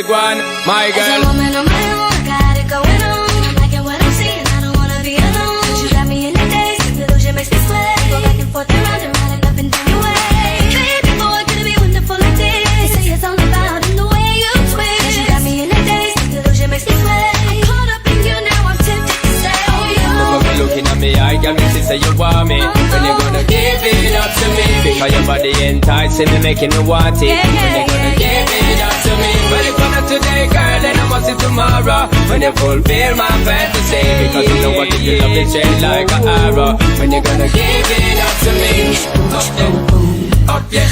One, my girl. At the moment I'm alone, I got it going on. I'm liking what I'm seeing, I don't wanna be alone. You got me in the days, the illusion makes me sweat. Go back and forth and round and up and down your way. Baby boy, could it be wonderful like this? They say it's all about in the way you twist. You got me in the days, the illusion makes me sweat. I'm caught up in you now, I'm tempted to say, oh yo. Looking at me, I got me to say you want me. When you gonna give it up to me? Because your body enticing me, making me want it. When you gonna give it up to me? Well, if I'm not today, girl, then I must see tomorrow. When you fulfill my fantasy, because you know what you love it shade like an arrow. When you gonna give it up to me? Up yeah,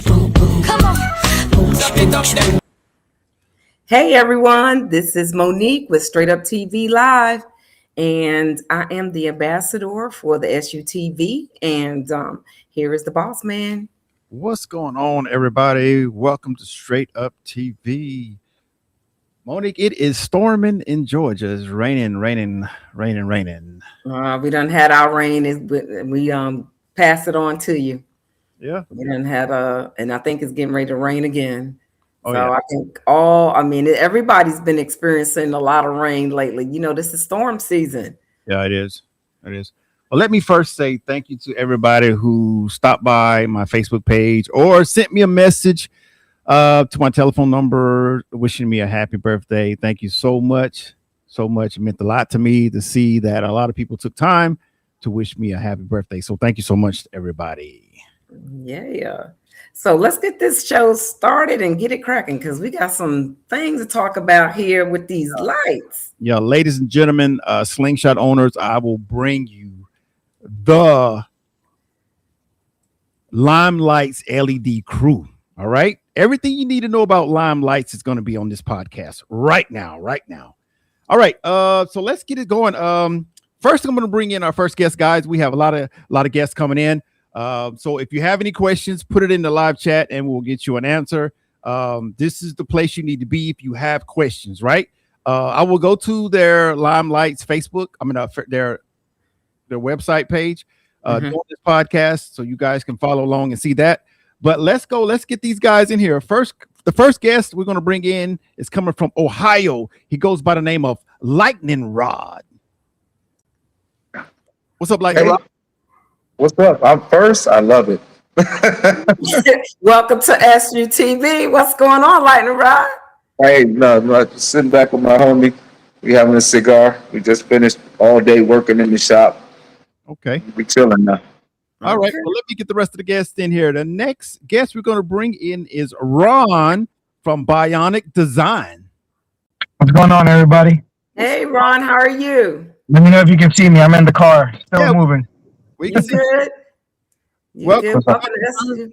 Boom, boom. Come on. stop it up there. Hey everyone, this is Monique with Straight Up TV Live, and I am the ambassador for the SUTV, and here is the boss man. What's going on, everybody? Welcome to Straight Up TV. Monique, it is storming in Georgia. It's raining. We done had our rain. We pass it on to you. Yeah. We done had and I think it's getting ready to rain again. Oh, So yeah. I think everybody's been experiencing a lot of rain lately. You know, this is storm season. Yeah, it is. Well, let me first say thank you to everybody who stopped by my Facebook page or sent me a message to my telephone number wishing me a happy birthday. Thank you so much. It meant a lot to me to see that a lot of people took time to wish me a happy birthday. So thank you so much, everybody. Yeah. So let's get this show started and get it cracking because we got some things to talk about here with these lights. Yeah, ladies and gentlemen, Slingshot owners, I will bring you the Limelights LED crew. All right. Everything you need to know about Limelights is going to be on this podcast right now. All right. So let's get it going. First, I'm going to bring in our first guest, guys. We have a lot of guests coming in. So if you have any questions, put it in the live chat and we'll get you an answer. This is the place you need to be if you have questions, right? I will go to their Limelights Facebook. Their website page during this podcast, so you guys can follow along and see that. But let's get these guys in here. The first guest we're going to bring in is coming from Ohio. He goes by the name of Lightning Rod. What's up, Lightning? Hey, what's up? I'm first. I love it. Welcome to SUTV. What's going on, Lightning Rod? Hey, no, just sitting back with my homie. We having a cigar. We just finished all day working in the shop. Okay. We chilling now. All right. Well, let me get the rest of the guests in here. The next guest we're going to bring in is Ron from Bionic Design. What's going on, everybody? Hey, Ron, how are you? Let me know if you can see me. I'm in the car, still moving. We You can see. good? You Welcome. good? Welcome to SUTV.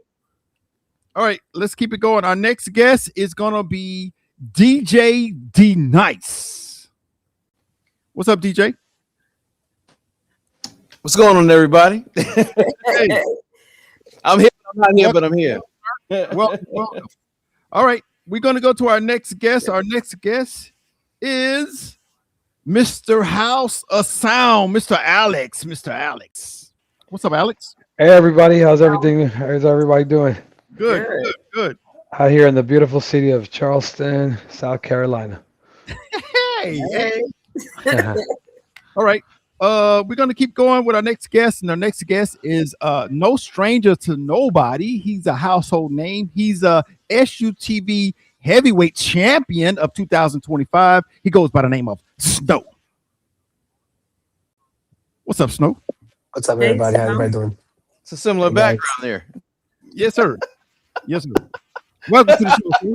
All right, let's keep it going. Our next guest is going to be DJ D Nice. What's up, DJ? What's going on, everybody? Hey. I'm here. I'm not here, but I'm here. Welcome. All right, we're going to go to our next guest. Our next guest is Mr. House of Sound, Mr. Alex. Mr. Alex. What's up, Alex? Hey, everybody. How's everything? How's everybody doing? Good. Out here in the beautiful city of Charleston, South Carolina. Hey. All right. We're going to keep going with our next guest, and our next guest is no stranger to nobody. He's a household name. He's a SUTV heavyweight champion of 2025. He goes by the name of Snow. What's up, Snow? What's up, everybody? How everybody doing? It's a similar background there. Yes, sir. Yes, sir. Welcome to the show, sir.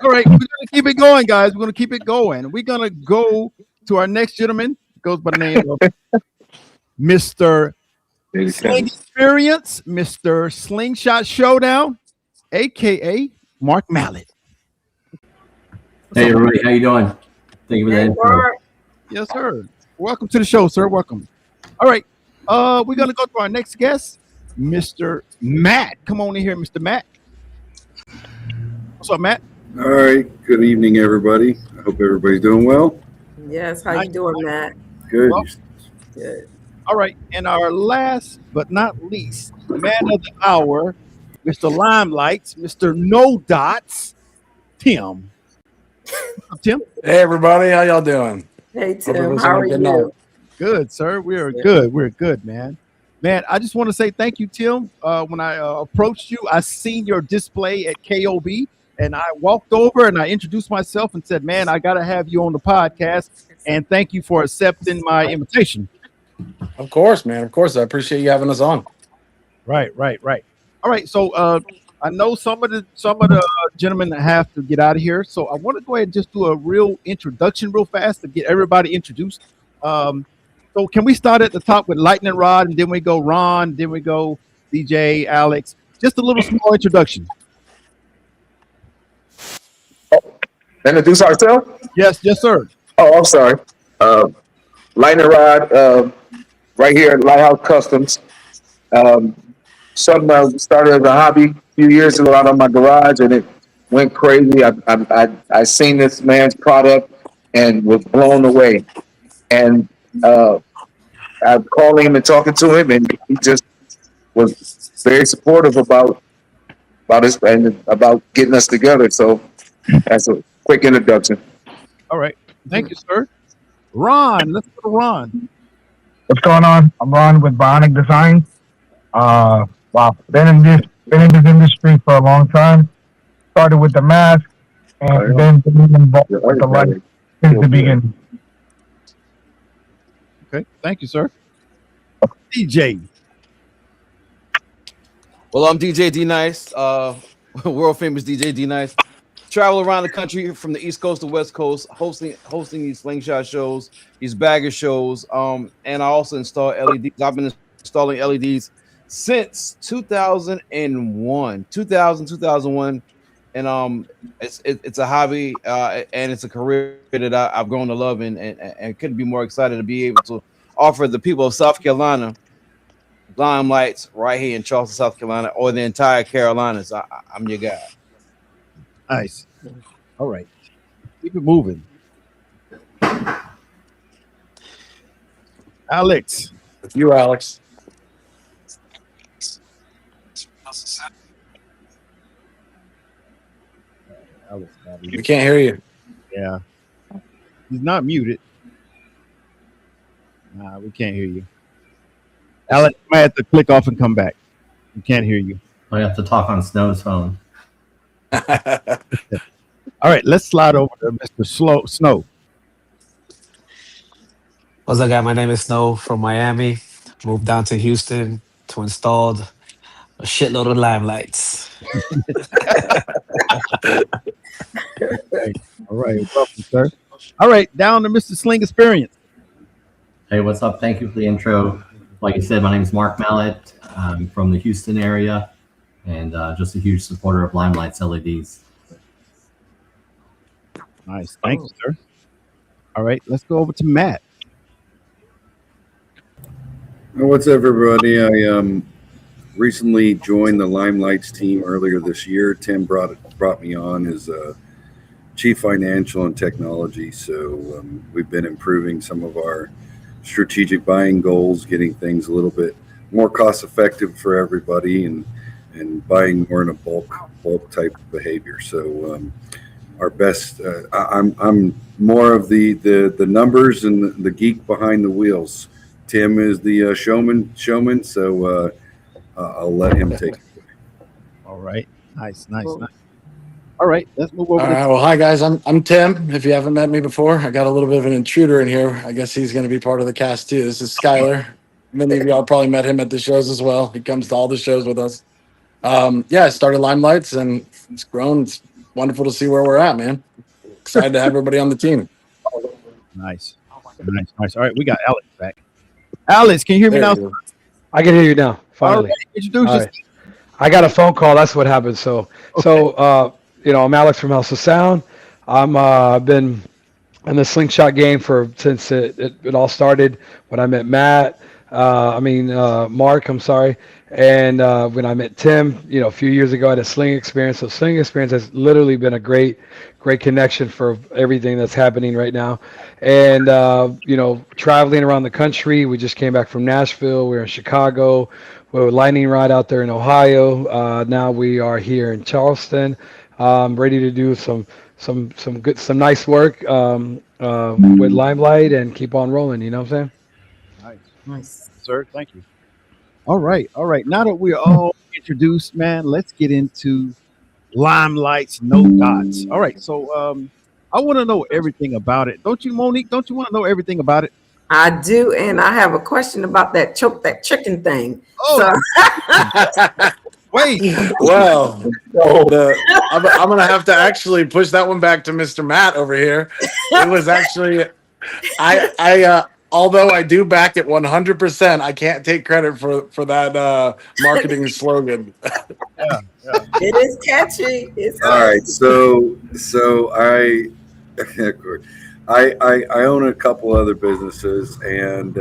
All right, we're gonna keep it going, guys. We're gonna keep it going. We're gonna go to our next gentleman. Goes by the name of Mr. Sling Experience, Mr. Slingshot Showdown, aka Mark Mallet. Hey everybody, how you doing? Thank you for that intro. Yes, sir. Welcome to the show, sir. Welcome. All right. We're gonna go to our next guest, Mr. Matt. Come on in here, Mr. Matt. What's up, Matt? All right. Good evening, everybody. I hope everybody's doing well. Yes, how you doing, Matt? Good. Well, Good. All right. And our last but not least, man of the hour, Mr. Limelights, Mr. No Dots, Tim. What's up, Tim? Hey everybody, how y'all doing? Hey, Hope Tim, everyone's how are having a good night. you? Good, sir. We're good. We're good, man. Man, I just want to say thank you, Tim. When I approached you, I seen your display at KOB, and I walked over and I introduced myself and said, "Man, I got to have you on the podcast." And thank you for accepting my invitation. Of course, man. Of course, I appreciate you having us on. Right. All right. So I know some of the gentlemen that have to get out of here. So I want to go ahead and just do a real introduction real fast to get everybody introduced. So can we start at the top with Lightning Rod, and then we go Ron, then we go DJ, Alex. Just a little small introduction. Introduce ourselves? Yes, sir. Oh, I'm sorry. Lightning Rod, right here at Lighthouse Customs. Something I started as a hobby a few years ago out of my garage, and it went crazy. I seen this man's product and was blown away. And I'm calling him and talking to him, and he just was very supportive about us and about getting us together. So that's a quick introduction. All right. Thank you, sir. Ron, let's go to Ron. What's going on? I'm Ron with Bionic Design. Wow, been in this industry for a long time. Started with the mask and then been involved with the light since the beginning. Okay, thank you, sir. DJ. Well, I'm DJ D Nice, world famous DJ D Nice. Travel around the country from the East Coast to West Coast, hosting these slingshot shows, these bagger shows, and I also install LEDs. I've been installing LEDs since 2001, and it's a hobby and it's a career that I've grown to love and couldn't be more excited to be able to offer the people of South Carolina Limelights right here in Charleston, South Carolina, or the entire Carolinas. I'm your guy. Nice. All right. Keep it moving. Alex. You, Alex. Alex, We can't hear you. yeah. He's not muted. Nah, we can't hear you. Alex, you might have to click off and come back. We can't hear you. I have to talk on Snow's phone. All right, let's slide over to Mr. Snow. What's up, guys? My name is Snow from Miami. Moved down to Houston to install a shitload of Limelights. All right, welcome, sir. All right, down to Mr. Sling Experience. Hey, what's up? Thank you for the intro. Like I said, my name is Mark Mallet. I'm from the Houston area and just a huge supporter of Limelights LEDs. Nice. Thank you, sir. All right, let's go over to Matt. What's up, everybody? I recently joined the Limelights team earlier this year. Tim brought me on as chief financial and technology. So we've been improving some of our strategic buying goals, getting things a little bit more cost effective for everybody, and buying more in a bulk type of behavior. So our best, I'm more of the numbers and the geek behind the wheels. Tim is the showman. So I'll let him take it. All right. Nice. All right, let's move over. All right, well, hi guys. I'm Tim. If you haven't met me before, I got a little bit of an intruder in here. I guess he's going to be part of the cast too. This is Skylar. Many of y'all probably met him at the shows as well. He comes to all the shows with us. Yeah, I started Limelights, and it's grown. It's wonderful to see where we're at, man. Excited to have everybody on the team. Nice. All right, we got Alex back. Alex, can you hear me There now? you go. I can hear you now. All Finally. right, introduce All yourself. right. I got a phone call. That's what happened. So I'm Alex from House of Sound. I've been in the slingshot game since it all started when I met Matt. Mark. I'm sorry. And when I met Tim, a few years ago, I had a sling experience. So sling experience has literally been a great connection for everything that's happening right now. And traveling around the country. We just came back from Nashville. We're in Chicago. We're lightning rod out there in Ohio. Now we are here in Charleston. Ready to do some nice work with Limelight and keep on rolling. You know what I'm saying? Nice. Sir, thank you. All right. Now that we're all introduced, man, let's get into Limelight's No Dots. All right, so I want to know everything about it. Don't you, Monique? Don't you want to know everything about it? I do, and I have a question about that chicken thing. Oh, So, wait. Well, I'm gonna have to actually push that one back to Mr. Matt over here. It was actually, I although I do back it 100%, I can't take credit for that marketing slogan. it is catchy. It's All right, so I own a couple other businesses, and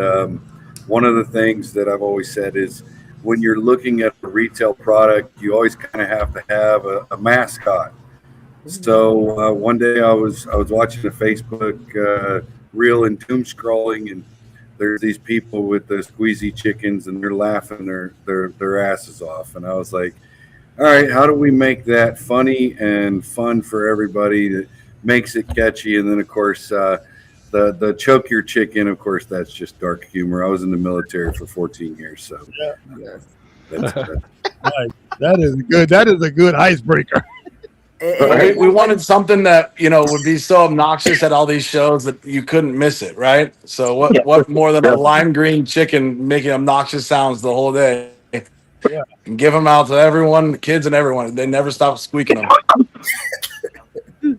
one of the things that I've always said is when you're looking at a retail product, you always kind of have to have a mascot. So one day I was watching a Facebook reel and doom scrolling, and there's these people with the squeezy chickens, and they're laughing their asses off, and I was like, all right, how do we make that funny and fun for everybody that makes it catchy? And then, of course, the choke your chicken, of course, that's just dark humor. I was in the military for 14 years, so that's That is good. That is a good icebreaker. Right? We wanted something that would be so obnoxious at all these shows that you couldn't miss it, right? So what more than a lime green chicken making obnoxious sounds the whole day? Yeah. And give them out to everyone, the kids and everyone. They never stop squeaking them.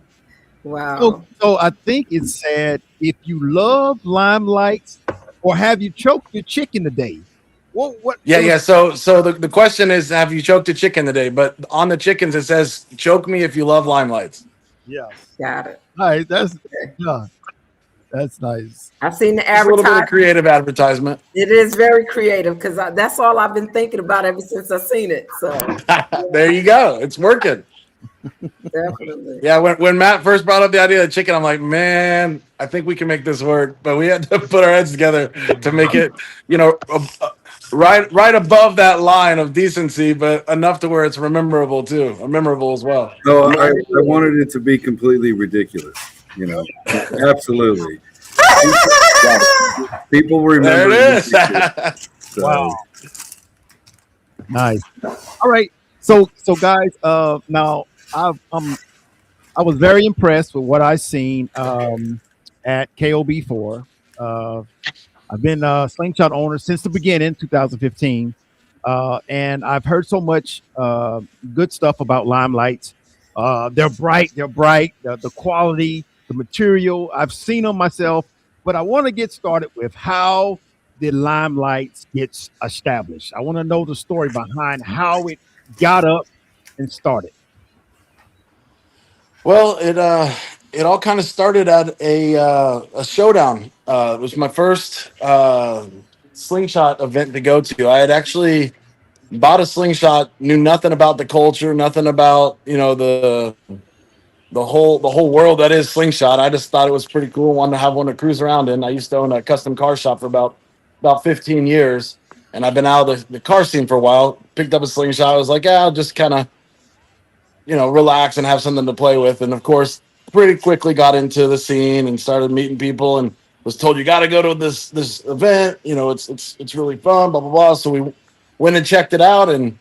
wow. So I think it said, if you love Limelights, or have you choked your chicken today? What? Yeah. So the question is, have you choked a chicken today? But on the chickens it says, choke me if you love Limelights. Yeah. Got it. All right. That's nice. I've seen the It's a little bit of advertisement. creative advertisement. It is very creative because that's all I've been thinking about ever since I've seen it. So There you go. It's working. definitely. Yeah, when Matt first brought up the idea of chicken, I'm like, man, I think we can make this work. But we had to put our heads together to make it, right above that line of decency, but enough to where it's memorable as well. No, I wanted it to be completely ridiculous. Absolutely. People remember. There it is. So, Wow. Nice. All right. So guys, now I was very impressed with what I seen at KOB4. I've been a Slingshot owner since the beginning, 2015, and I've heard so much good stuff about Limelights. They're bright. The quality, the material. I've seen them myself, but I want to get started with how the Limelights gets established. I want to know the story behind how it got up and started. Well, it all kind of started at a showdown. It was my first slingshot event to go to. I had actually bought a slingshot, knew nothing about the culture, nothing about the whole world that is slingshot. I just thought it was pretty cool. Wanted to have one to cruise around in. I used to own a custom car shop for about 15 years, and I've been out of the car scene for a while. Picked up a slingshot. I was like, I'll just kind of relax and have something to play with. And of course, pretty quickly got into the scene and started meeting people, and was told, you got to go to this event. It's really fun, blah, blah, blah. So we went and checked it out, and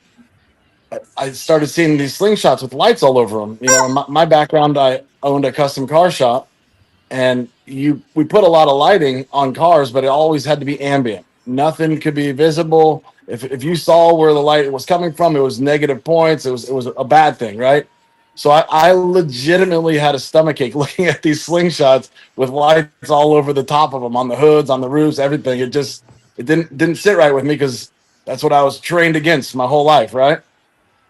I started seeing these slingshots with lights all over them. My background, I owned a custom car shop, and we put a lot of lighting on cars, but it always had to be ambient. Nothing could be visible. If you saw where the light was coming from, it was negative points. It was a bad thing, right? So I legitimately had a stomachache looking at these slingshots with lights all over the top of them, on the hoods, on the roofs, everything. It didn't sit right with me because that's what I was trained against my whole life, right?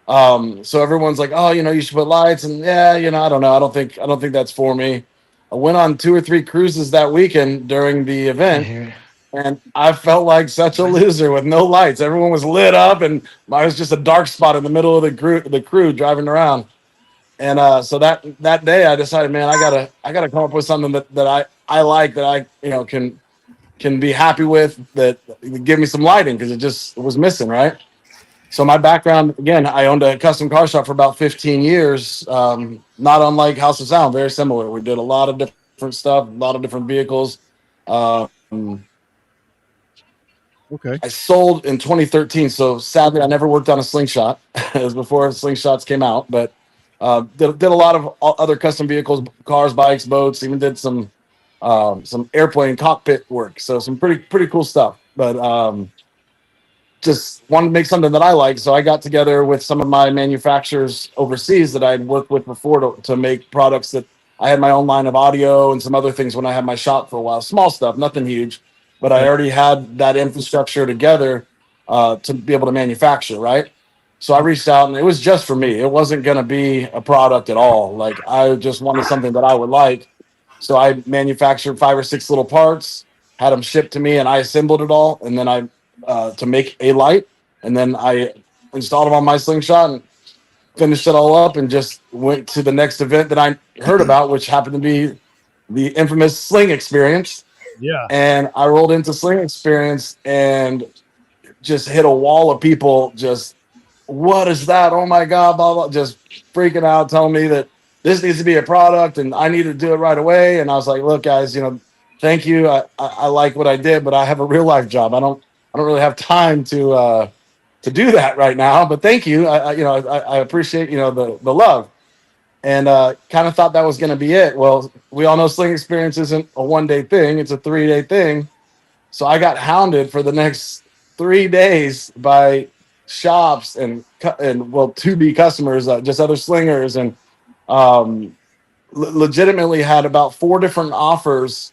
So everyone's like, oh, you should put lights, and yeah, I don't know. I don't think that's for me. I went on 2 or 3 cruises that weekend during the event, and I felt like such a loser with no lights. Everyone was lit up, and I was just a dark spot in the middle of the crew driving around. And so that day, I decided, man, I gotta come up with something that I like, that I can be happy with, that give me some lighting, because it was missing, right? So my background, again, I owned a custom car shop for about 15 years, not unlike House of Sound, very similar. We did a lot of different stuff, a lot of different vehicles. Okay. I sold in 2013, so sadly, I never worked on a Slingshot. It was before Slingshots came out, but did a lot of other custom vehicles, cars, bikes, boats. Even did some airplane cockpit work. So some pretty cool stuff. But just wanted to make something that I like. So I got together with some of my manufacturers overseas that I'd worked with before to make products that I had my own line of audio and some other things when I had my shop for a while. Small stuff, nothing huge. But I already had that infrastructure together to be able to manufacture, right? So I reached out, and it was just for me. It wasn't going to be a product at all. Like, I just wanted something that I would like. So I manufactured 5 or 6 little parts, had them shipped to me, and I assembled it all. And then to make a light, and then I installed them on my Slingshot and finished it all up, and just went to the next event that I heard about, which happened to be the infamous Sling Experience. Yeah. And I rolled into Sling Experience and just hit a wall of people. Just, what is that? Oh my God, blah, blah, just freaking out, telling me that this needs to be a product and I need to do it right away. And I was like, look, guys, thank you. I like what I did, but I have a real life job. I don't really have time to do that right now, but thank you. I appreciate, the love. And kind of thought that was going to be it. Well, we all know Sling Experience isn't a one-day thing. It's a 3-day thing. So I got hounded for the next 3 days by shops and 2B customers, just other slingers, and legitimately had about 4 different offers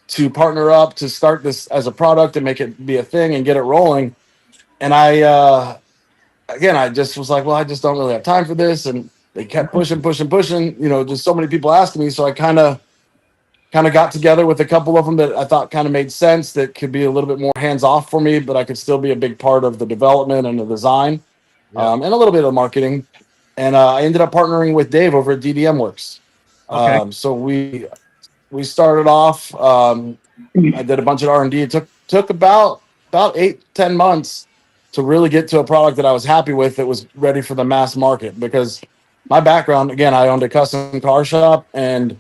to partner up to start this as a product and make it be a thing and get it rolling. And I just was like, well, I just don't really have time for this. And they kept pushing. Just so many people asking me. So I kind of got together with a couple of them that I thought kind of made sense, that could be a little bit more hands off for me, but I could still be a big part of the development and the design, and a little bit of the marketing. And I ended up partnering with Dave over at DDM Works. Okay. So we started off. I did a bunch of R&D. It took about 8-10 months to really get to a product that I was happy with, that was ready for the mass market. Because my background, again, I owned a custom car shop, and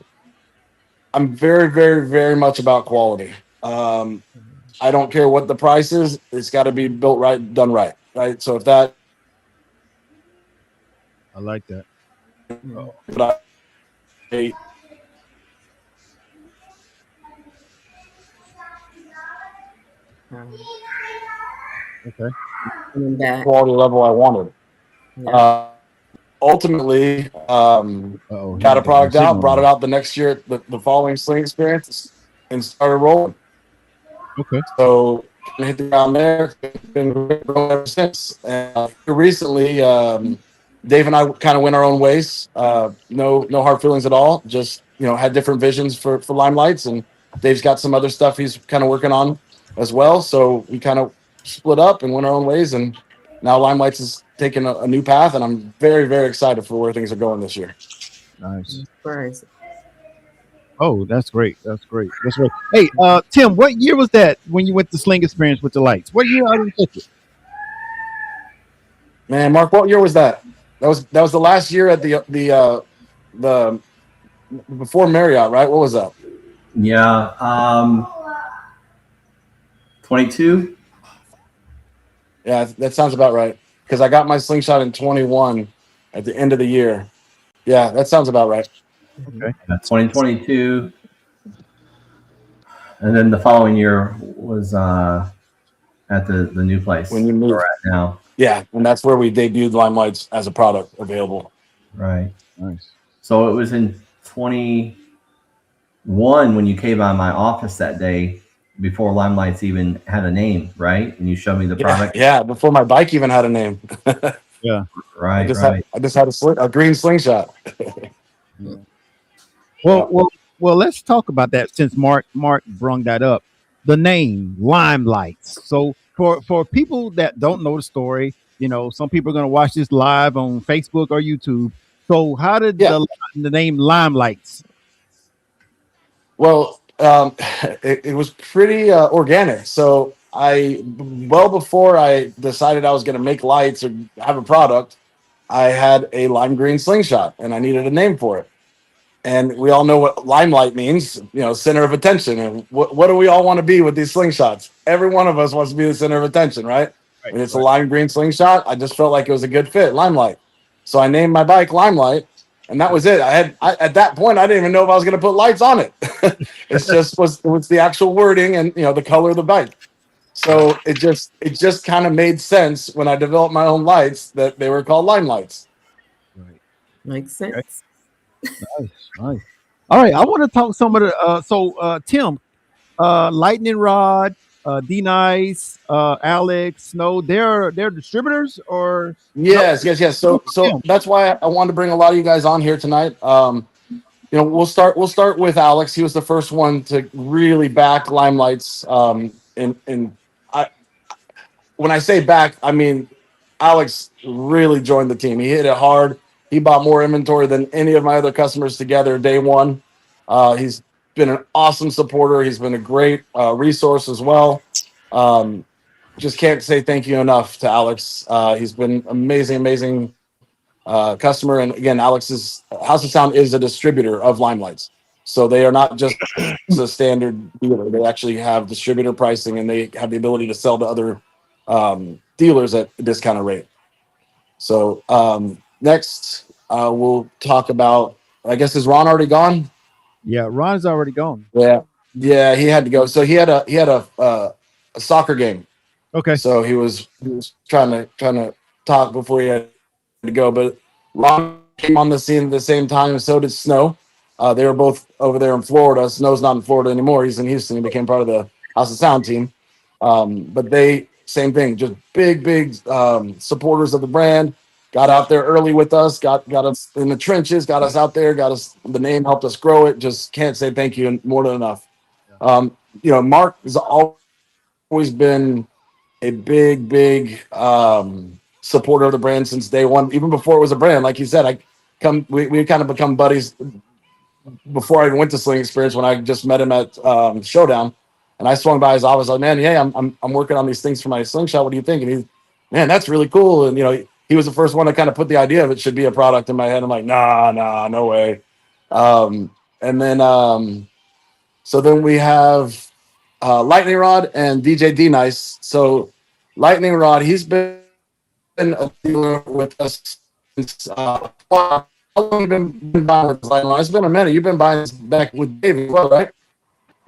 I'm very, very, very much about quality. I don't care what the price is. It's got to be built right, done right. Right. So if that, I like that. Okay. Coming back. quality level I wanted. Ultimately, got a product out, brought it out the next year, the following Sling Experience, and started rolling. Okay. So hit the ground there, been growing ever since. And recently, Dave and I kind of went our own ways. No hard feelings at all. Just had different visions for Limelights, and Dave's got some other stuff he's kind of working on as well. So we kind of split up and went our own ways, and now Limelights is taking a new path, and I'm very, very excited for where things are going this year. Nice. Crazy. Oh, that's great. That's great. That's great. Hey, Tim, what year was that when you went to Sling Experience with the lights? What year? I didn't catch it. Man, Mark, what year was that? That was the last year at the before Marriott, right? What was that? Yeah. 22. Yeah, that sounds about right. Because I got my Slingshot in 21 at the end of the year. Yeah, that sounds about right. Okay. 2022. And then the following year was at the new place when you where move. we're at now. Yeah, and that's where we debuted Limelights as a product available. Right. Nice. So it was in 21 when you came by my office that day before Limelights even had a name, right? And you showed me the product. Yeah, before my bike even had a name. Yeah. Right. I just had a green slingshot. Well, let's talk about that since Mark brung that up. The name Limelights. So for people that don't know the story, you know, some people are going to watch this live on Facebook or YouTube. So how did the name Limelights? Well, it was pretty organic. So before I decided I was going to make lights or have a product, I had a lime green slingshot and I needed a name for it. And we all know what limelight means, you know, center of attention. And what do we all want to be with these slingshots? Every one of us wants to be the center of attention, right? And it's a lime green slingshot. I just felt like it was a good fit, Limelight. So I named my bike Limelight, and that was it. At that point, I didn't even know if I was going to put lights on it. It was the actual wording and, you know, the color of the bike. So it just kind of made sense when I developed my own lights that they were called Limelights. Right. Makes sense. Nice. All right, I want to talk some of the Tim, Lightning Rod, D-Nice, Alex, Snow, they're distributors or Yes. So that's why I wanted to bring a lot of you guys on here tonight. You know, we'll start with Alex. He was the first one to really back Limelights. When I say back, I mean Alex really joined the team. He hit it hard. He bought more inventory than any of my other customers together day one. He's been an awesome supporter. He's been a great resource as well. Just can't say thank you enough to Alex. He's been amazing customer. And again, Alex's House of Sound is a distributor of Limelights. So they are not just a standard dealer. They actually have distributor pricing and they have the ability to sell to other dealers at a discounted rate. So next, we'll talk about, I guess, is Ron already gone? Yeah, Ron's already gone. Yeah, he had to go. So he had a soccer game. Okay. So he was trying to talk before he had to go. But Ron came on the scene at the same time, and so did Snow. They were both over there in Florida. Snow's not in Florida anymore. He's in Houston. He became part of the House of Sound team. But they, same thing, just big supporters of the brand. Got out there early with us, got us in the trenches, got us out there, got us the name, helped us grow it. Just can't say thank you more than enough. You know, Mark has always been a big supporter of the brand since day one, even before it was a brand. Like you said, we kind of become buddies before I even went to Sling Experience when I just met him at Showdown. And I swung by his office like, man, hey, I'm working on these things for my slingshot. What do you think? And he's, man, that's really cool. And, you know, he was the first one to kind of put the idea of it should be a product in my head. I'm like, nah, no way. And then, so then we have Lightning Rod and DJ D-Nice. So Lightning Rod, he's been a dealer with us since, how long have you been buying with Lightning Rod? It's been a minute. You've been buying back with Dave as well, right?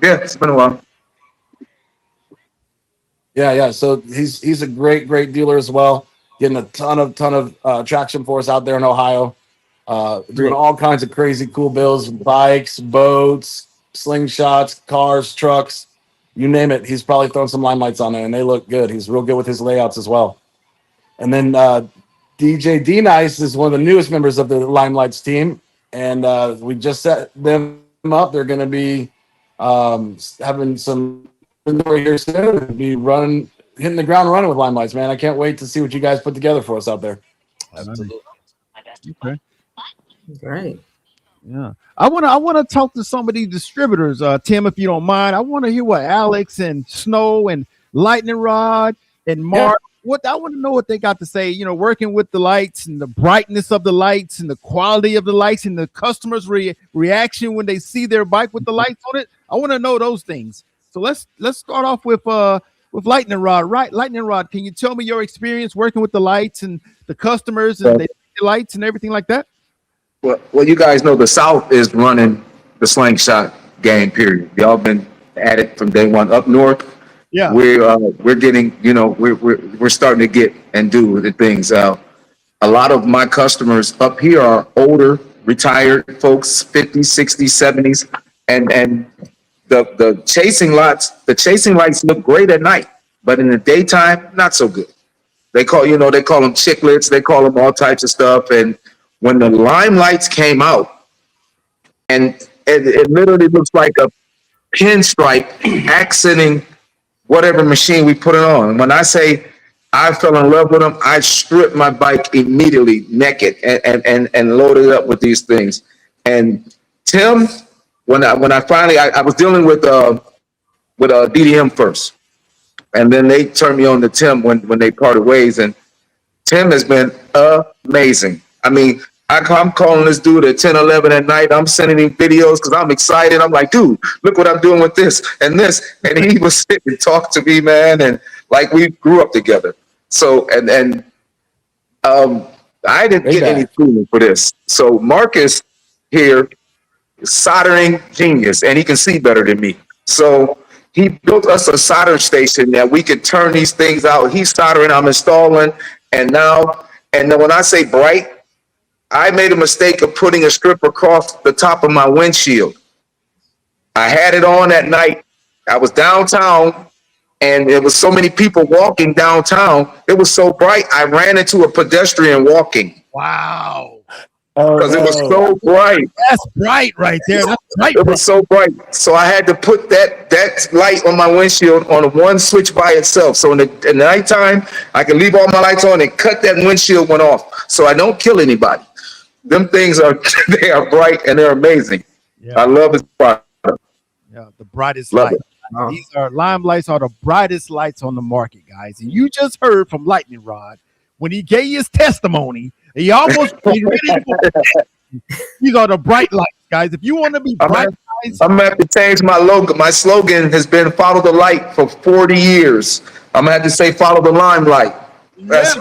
Yeah, it's been a while. Yeah. So he's a great dealer as well. Getting a ton of traction for us out there in Ohio. Doing all kinds of crazy cool builds, bikes, boats, slingshots, cars, trucks, you name it. He's probably thrown some Limelights on there and they look good. He's real good with his layouts as well. And then DJ D-Nice is one of the newest members of the Limelights team. And we just set them up. They're going to be having some inventory here soon. Be hitting the ground running with Limelights, man. I can't wait to see what you guys put together for us out there. Absolutely. Okay. Great. Yeah. I want to talk to some of these distributors, Tim, if you don't mind. I want to hear what Alex and Snow and Lightning Rod and Mark, I want to know what they got to say, you know, working with the lights and the brightness of the lights and the quality of the lights and the customers' reaction when they see their bike with the lights on it. I want to know those things. So let's start off with Lightning Rod. Right, Lightning Rod, can you tell me your experience working with the lights and the customers and the lights and everything like that? Well, you guys know the South is running the slingshot game, period. Y'all been at it from day one. Up north, Yeah. we're getting, you know, we're starting to get and do the things. A lot of my customers up here are older, retired folks, 50s, 60s, 70s, and the chasing lights look great at night, but in the daytime, not so good. They call them chiclets, they call them all types of stuff. And when the lime lights came out, and it literally looks like a pinstripe accenting whatever machine we put it on. When I say I fell in love with them, I stripped my bike immediately naked and loaded it up with these things. And Tim, when I finally I was dealing with DDM first, and then they turned me on to Tim when they parted ways, and Tim has been amazing. I mean, I'm calling this dude at 10, 11 at night. I'm sending him videos because I'm excited. I'm like, dude, look what I'm doing with this and this. And he was sitting and talk to me, man. And like we grew up together. So, and I didn't get any feeling for this. So Marcus here is soldering genius, and he can see better than me. So he built us a solder station that we could turn these things out. He's soldering, I'm installing. And then when I say bright, I made a mistake of putting a strip across the top of my windshield. I had it on at night. I was downtown, and there was so many people walking downtown. It was so bright, I ran into a pedestrian walking. Wow. Because it was so bright. That's bright right there. That's bright. It was so bright. So I had to put that light on my windshield on one switch by itself. So in the nighttime, I can leave all my lights on and cut that windshield one off so I don't kill anybody. Them things they are bright and they're amazing. Yeah. I love his product. Yeah, the brightest Love light. These are lime lights are the brightest lights on the market, guys. And you just heard from Lightning Rod when he gave his testimony. He almost he's ready to go. These are the bright lights, guys. If you want to be bright lights, I'm gonna have to change my logo. My slogan has been "Follow the light" for 40 years. I'm gonna have to say "Follow the limelight." Yeah.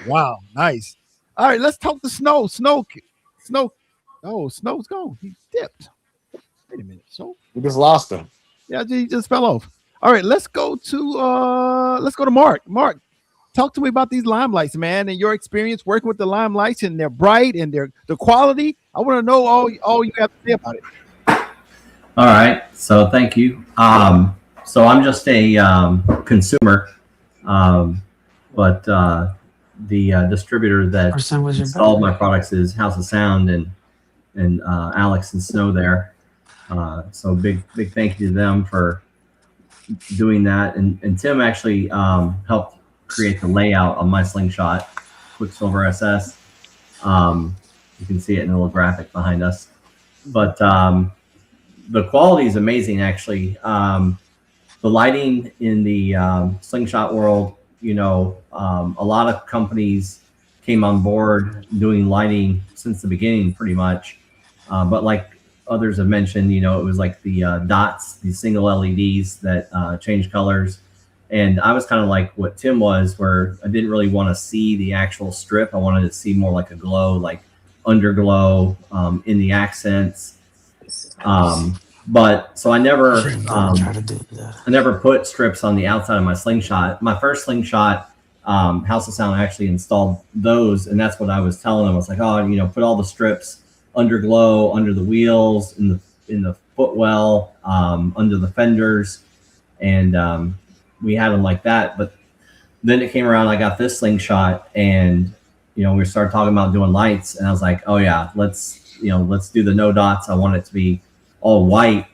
Wow, nice. All right, let's talk to Snow. Snow. Oh, Snow's gone. He dipped. Wait a minute. So We just lost him. yeah, he just fell off. All right, let's go to Mark. Mark, talk to me about these lime lights, man, and your experience working with the lime lights, and they're bright and the quality. I want to know all you have to say about it. All right. So thank you. So I'm just a consumer, but the distributor that installed my products is House of Sound and Alex and Snow there. So big thank you to them for doing that. And Tim actually helped create the layout on my Slingshot Quicksilver SS. You can see it in a little graphic behind us. But the quality is amazing, actually. The lighting in the Slingshot world, a lot of companies came on board doing lighting since the beginning, pretty much. But like others have mentioned, it was like the dots, these single LEDs that change colors. And I was kind of like what Tim was, where I didn't really want to see the actual strip. I wanted to see more like a glow, like underglow in the accents. But so I never put strips on the outside of my Slingshot. My first Slingshot, House of Sound actually installed those, and that's what I was telling them. I was like, put all the strips underglow under the wheels, in the footwell, under the fenders, and we had them like that. But then it came around, I got this Slingshot, and we started talking about doing lights, and I was like, oh yeah, let's do the no dots. I want it to be all white.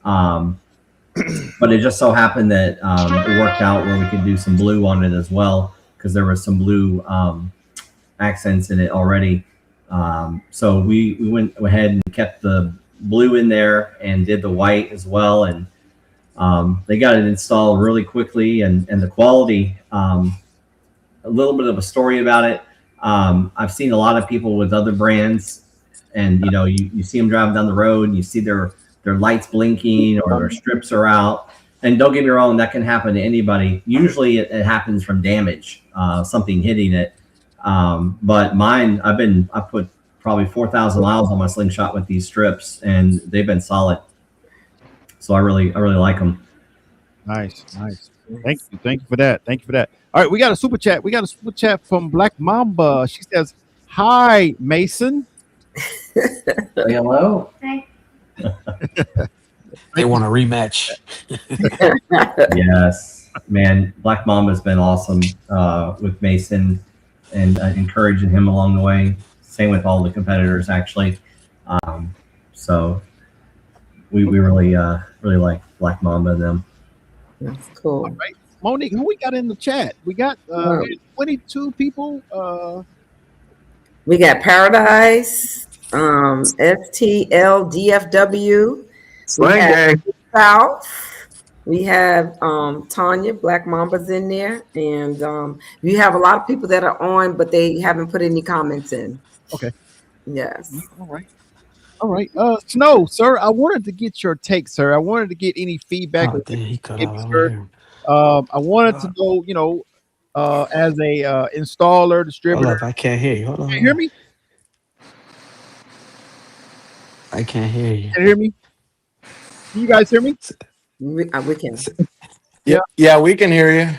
But it just so happened that it worked out where we could do some blue on it as well, because there was some blue accents in it already. So we went ahead and kept the blue in there and did the white as well. And they got it installed really quickly, and the quality, a little bit of a story about it. I've seen a lot of people with other brands, and you see them driving down the road and you see their lights blinking or their strips are out. And don't get me wrong, that can happen to anybody. Usually it happens from damage, something hitting it. But mine, I put probably 4,000 miles on my Slingshot with these strips, and they've been solid. So I really like them. Nice. Thank you for that. All right, we got a super chat. From Black Mamba. She says, "Hi, Mason." Hello. They want a rematch. Yes, man. Black Mamba has been awesome with Mason and encouraging him along the way. Same with all the competitors, actually. So we really like Black Mamba and them. That's cool. All right, Monique, who we got in the chat? We got 22 people. We got Paradise, STL, DFW, Slang gang. South. We have Tanya, Black Mamba's in there, and we have a lot of people that are on, but they haven't put any comments in. Okay. Yes. All right. Snow, sir, I wanted to get your take, sir. I wanted to get any feedback. Sir. I wanted to know, as a installer, distributor. Hold up, I can't hear you. Hold on. Can you hear me? I can't hear you. Can you hear me? Can you guys hear me? We can. Yeah, we can hear you.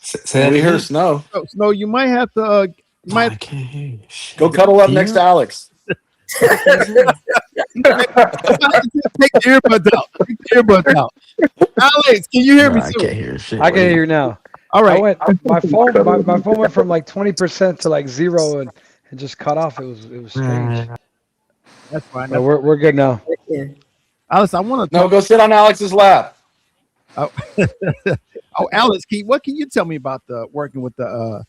Say We hear Snow. Snow, you might have to. I can't hear you. Go cuddle up next to Alex. Take the earbuds out. Alex, can you hear me? I can't hear shit. I can hear you now. All right. My phone went from like 20% to like 0 and just cut off. It was strange. That's fine. No, we're good now. Yeah. Alex, I want to. No, go sit on Alex's lap. Oh, Alex, what can you tell me about working with the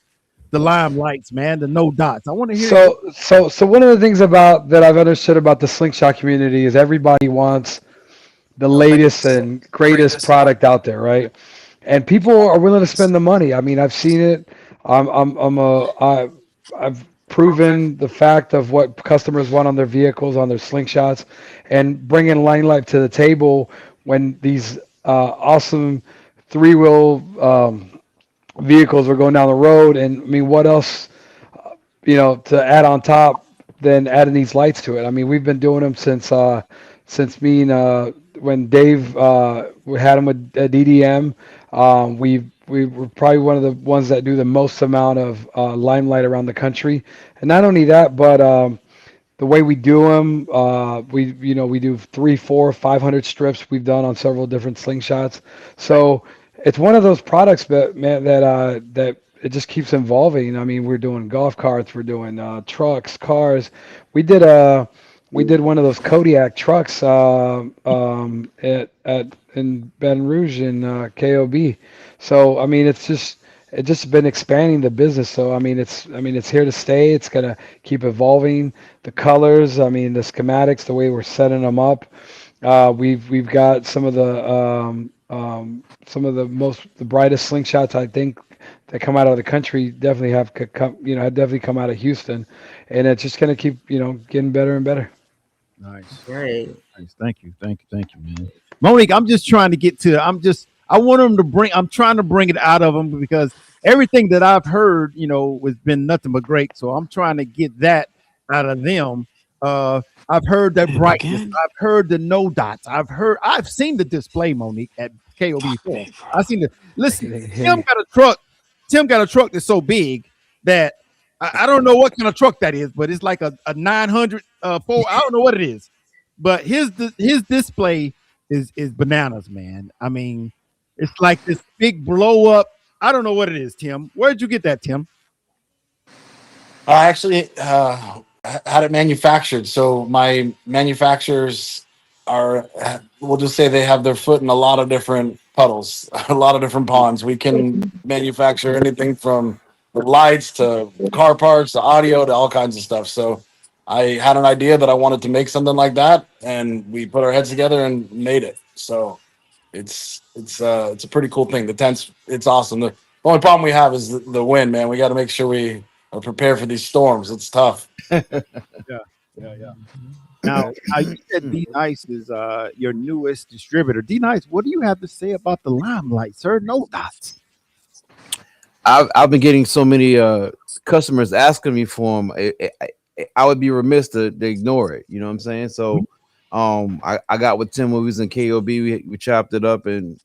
Limelights, man? The no dots. I want to hear. So one of the things that I've understood about the Slingshot community is everybody wants the latest and greatest product out there, right? And people are willing to spend the money. I mean, I've seen it. I've proven the fact of what customers want on their vehicles, on their Slingshots, and bringing Limelight to the table when these awesome three-wheel vehicles were going down the road. And I mean, what else, to add on top than adding these lights to it? I mean, we've been doing them since me and when Dave had them with DDM. We were probably one of the ones that do the most amount of Limelight around the country. And not only that, but the way we do them, we do 300, 400, 500 strips we've done on several different Slingshots. So it's one of those products that it just keeps evolving. I mean, we're doing golf carts, we're doing trucks, cars. We did one of those Kodiak trucks in Baton Rouge in KOB. So I mean, it's just been expanding the business. So I mean, it's here to stay. It's gonna keep evolving. The colors, I mean, the schematics, the way we're setting them up. We've got some of the brightest Slingshots I think that come out of the country. Definitely have come out of Houston, and it's just gonna keep getting better and better. Nice. Great. Nice. Thank you, man. Monique, I'm just trying to get to. I'm trying to bring it out of them because everything that I've heard, has been nothing but great. So I'm trying to get that out of them. I've heard that brightness. I've heard the no dots. I've seen the display, Monique, at KOB4. I've seen the. Listen, Tim got a truck. Tim got a truck that's so big that I don't know what kind of truck that is, but it's like a 900 4. I don't know what it is, but his display is bananas, man. I mean, it's like this big blow up. I don't know what it is, Tim. Where'd you get that, Tim? I actually had it manufactured. So my manufacturers we'll just say they have their foot in a lot of different puddles, a lot of different ponds. We can manufacture anything from the lights to car parts to audio to all kinds of stuff. So I had an idea that I wanted to make something like that, and we put our heads together and made it. So it's a pretty cool thing. The tents, it's awesome. The only problem we have is the wind, man. We got to make sure we are prepared for these storms. It's tough. Yeah. Now you said D Nice is your newest distributor. D Nice, what do you have to say about the Limelight, sir? No dots. I've been getting so many customers asking me for them. I would be remiss to ignore it. You know what I'm saying? So I got with Tim when we was in KOB. We chopped it up, and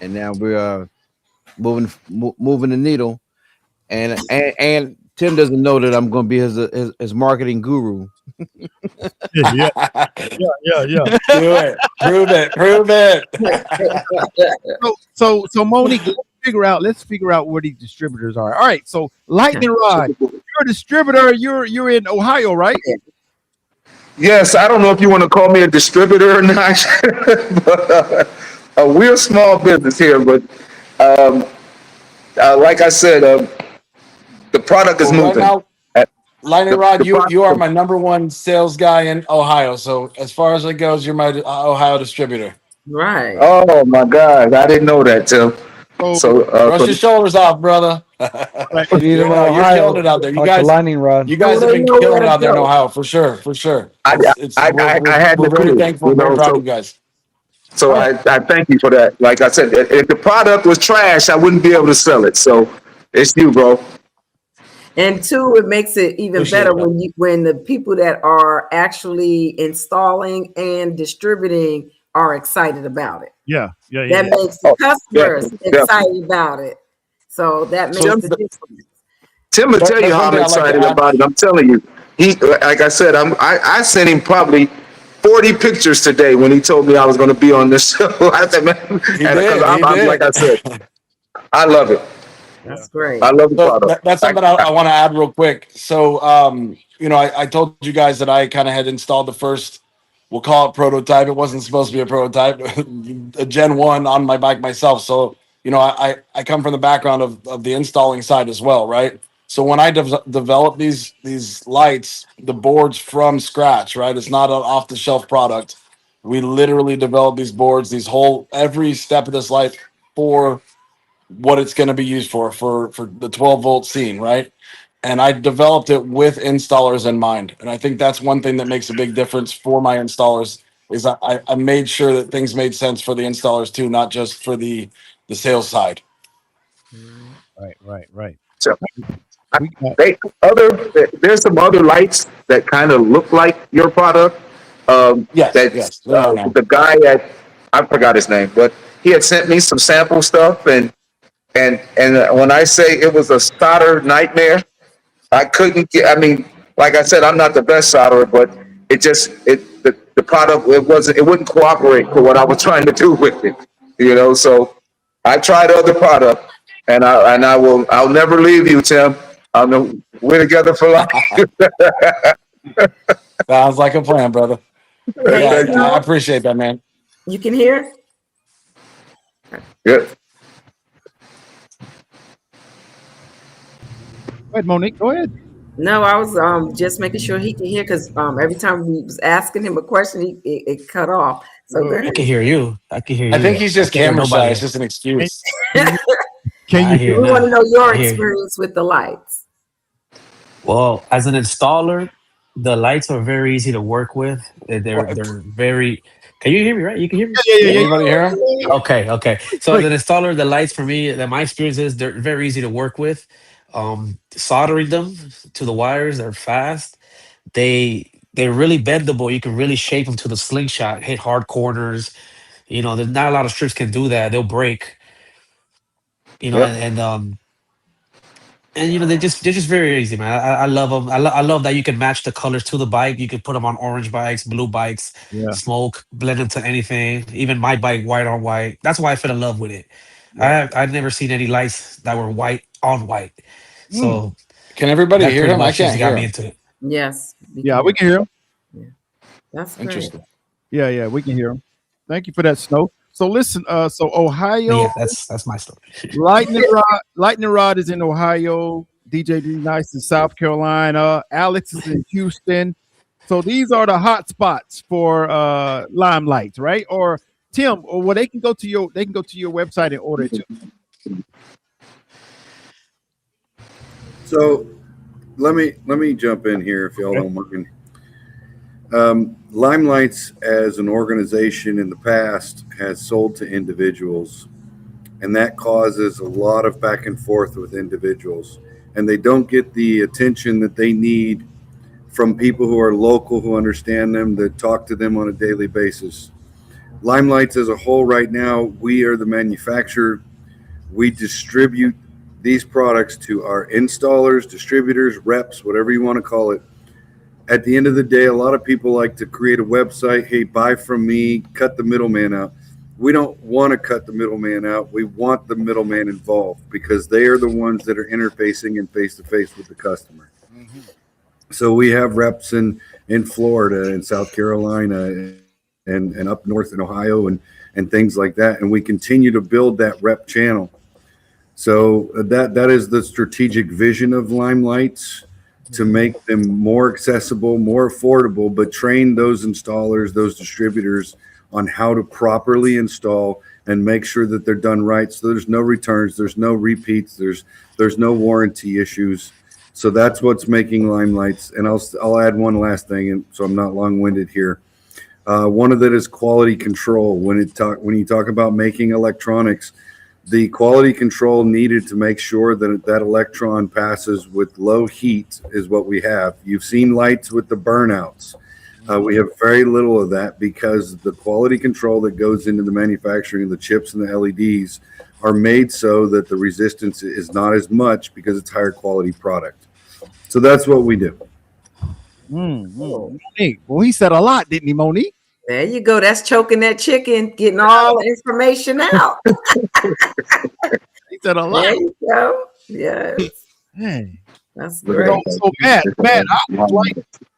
now we're moving the needle. And Tim doesn't know that I'm going to be his marketing guru. Yeah. Prove it. So Monique, let's figure out where these distributors are. All right, so Lightning Rod, you're a distributor. You're in Ohio, right? Yes, I don't know if you want to call me a distributor or not, but we're a small business here. But like I said, the product is moving. Right now, Lightning Rod, you are my number one sales guy in Ohio. So as far as it goes, you're my Ohio distributor. Right. Oh my God, I didn't know that, Tim. So brush your shoulders off, brother. You're killing it out there. You guys, Lightning Rod. You guys have been killing it out there in Ohio for sure. We're really thankful. We're proud of you guys. So I thank you for that. Like I said, if the product was trash, I wouldn't be able to sell it. So it's you, bro. And two, it makes it even better when the people that are actually installing and distributing are excited about it. Yeah. That makes the customers excited about it. So that makes the difference. Tim will tell you how I'm excited about it. I'm telling you. He, like I said, I sent him probably 40 pictures today when he told me I was going to be on this show. I said, man, like I said, I love it. That's great. I love the product. That's something I want to add real quick. So, I told you guys that I kind of had installed the first, we'll call it prototype. It wasn't supposed to be a prototype, a Gen 1 on my bike myself. So, I come from the background of the installing side as well, right? So when I develop these lights, the boards from scratch, right? It's not an off-the-shelf product. We literally develop these boards, every step of this light for what it's going to be used for the 12-volt scene, right? And I developed it with installers in mind. And I think that's one thing that makes a big difference for my installers is I made sure that things made sense for the installers too, not just for the sales side. Right. So there's some other lights that kind of look like your product. Yes. The guy I forgot his name, but he had sent me some sample stuff, and when I say it was a solder nightmare, I couldn't get. I mean, like I said, I'm not the best solderer, but the product it wouldn't cooperate for what I was trying to do with it. So I tried other product, and I'll never leave you, Tim. We're together for life. Sounds like a plan, brother. Yeah, I appreciate that, man. You can hear? Yeah. Go ahead, Monique. Go ahead. No, I was just making sure he can hear because every time we was asking him a question, it cut off. So I can hear you. I can hear you. I think he's just camera shy. It's just an excuse. Can you? We want to know your experience with the lights. Well, as an installer, the lights are very easy to work with. They're very. Can you hear me? Right? You can hear me. Yeah. Anybody hear him? Okay. So as an installer, the lights for me, my experience is they're very easy to work with. Soldering them to the wires, they're fast. They're really bendable. You can really shape them to the slingshot, hit hard corners. There's not a lot of strips can do that. They'll break. And they're just very easy, man. I love them. I love that you can match the colors to the bike. You can put them on orange bikes, blue bikes, smoke, blend into anything. Even my bike, white on white. That's why I fell in love with it. I've never seen any lights that were white on white. So can everybody hear him? I can't hear me him. into it. Yes. Yeah, we can hear him. Yeah. That's interesting. Great. Yeah, we can hear him. Thank you for that, Snow. So listen, so Ohio. Yeah, that's my story. Lightning Rod is in Ohio. DJ D Nice in South Carolina. Alex is in Houston. So these are the hot spots for Limelight, right? Or Tim, or they can go to your website and order it too. So let me jump in here if y'all don't mind. Limelights as an organization in the past has sold to individuals, and that causes a lot of back and forth with individuals, and they don't get the attention that they need from people who are local, who understand them, that talk to them on a daily basis. Limelights as a whole right now, we are the manufacturer. We distribute these products to our installers, distributors, reps, whatever you want to call it. At the end of the day, a lot of people like to create a website, hey, buy from me, cut the middleman out. We don't want to cut the middleman out. We want the middleman involved because they are the ones that are interfacing and face-to-face with the customer. Mm-hmm. So we have reps in Florida and South Carolina and up north in Ohio and things like that. And we continue to build that rep channel. So that is the strategic vision of Limelights, to make them more accessible, more affordable, but train those installers, those distributors on how to properly install and make sure that they're done right. So there's no returns, there's no repeats, there's no warranty issues. So that's what's making Limelights. And I'll add one last thing, and so I'm not long-winded here. One of that is quality control. When you talk about making electronics, the quality control needed to make sure that electron passes with low heat is what we have. You've seen lights with the burnouts. We have very little of that because the quality control that goes into the manufacturing of the chips and the LEDs are made so that the resistance is not as much because it's higher quality product. So that's what we do. Monique. Well, he said a lot, didn't he, Monique? There you go. That's choking that chicken, getting all the information out. He said a lot. There you go. Yes. Hey. That's great. So Matt,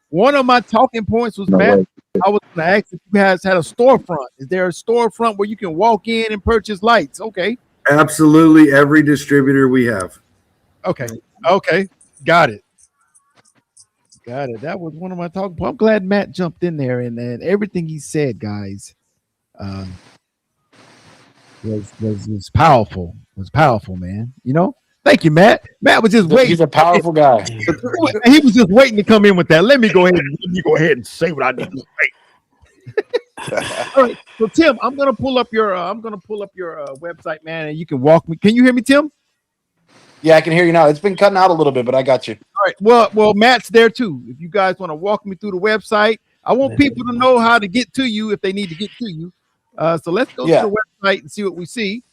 one of my talking points was, Matt, I was going to ask if you guys had a storefront. Is there a storefront where you can walk in and purchase lights? Okay. Absolutely. Every distributor we have. Okay. Got it. That was one of my talking points. I'm glad Matt jumped in there, and everything he said, guys, was powerful. Was powerful, man. You know? Thank you, Matt. Matt was just waiting. He's a powerful guy. He was just waiting to come in with that. Let me go ahead and say what I need to say. All right. So Tim, I'm gonna pull up your website, man, and you can walk me. Can you hear me, Tim? Yeah, I can hear you now. It's been cutting out a little bit, but I got you. All right. Well, Matt's there too. If you guys want to walk me through the website, I want people to know how to get to you if they need to get to you. So let's go to the website and see what we see.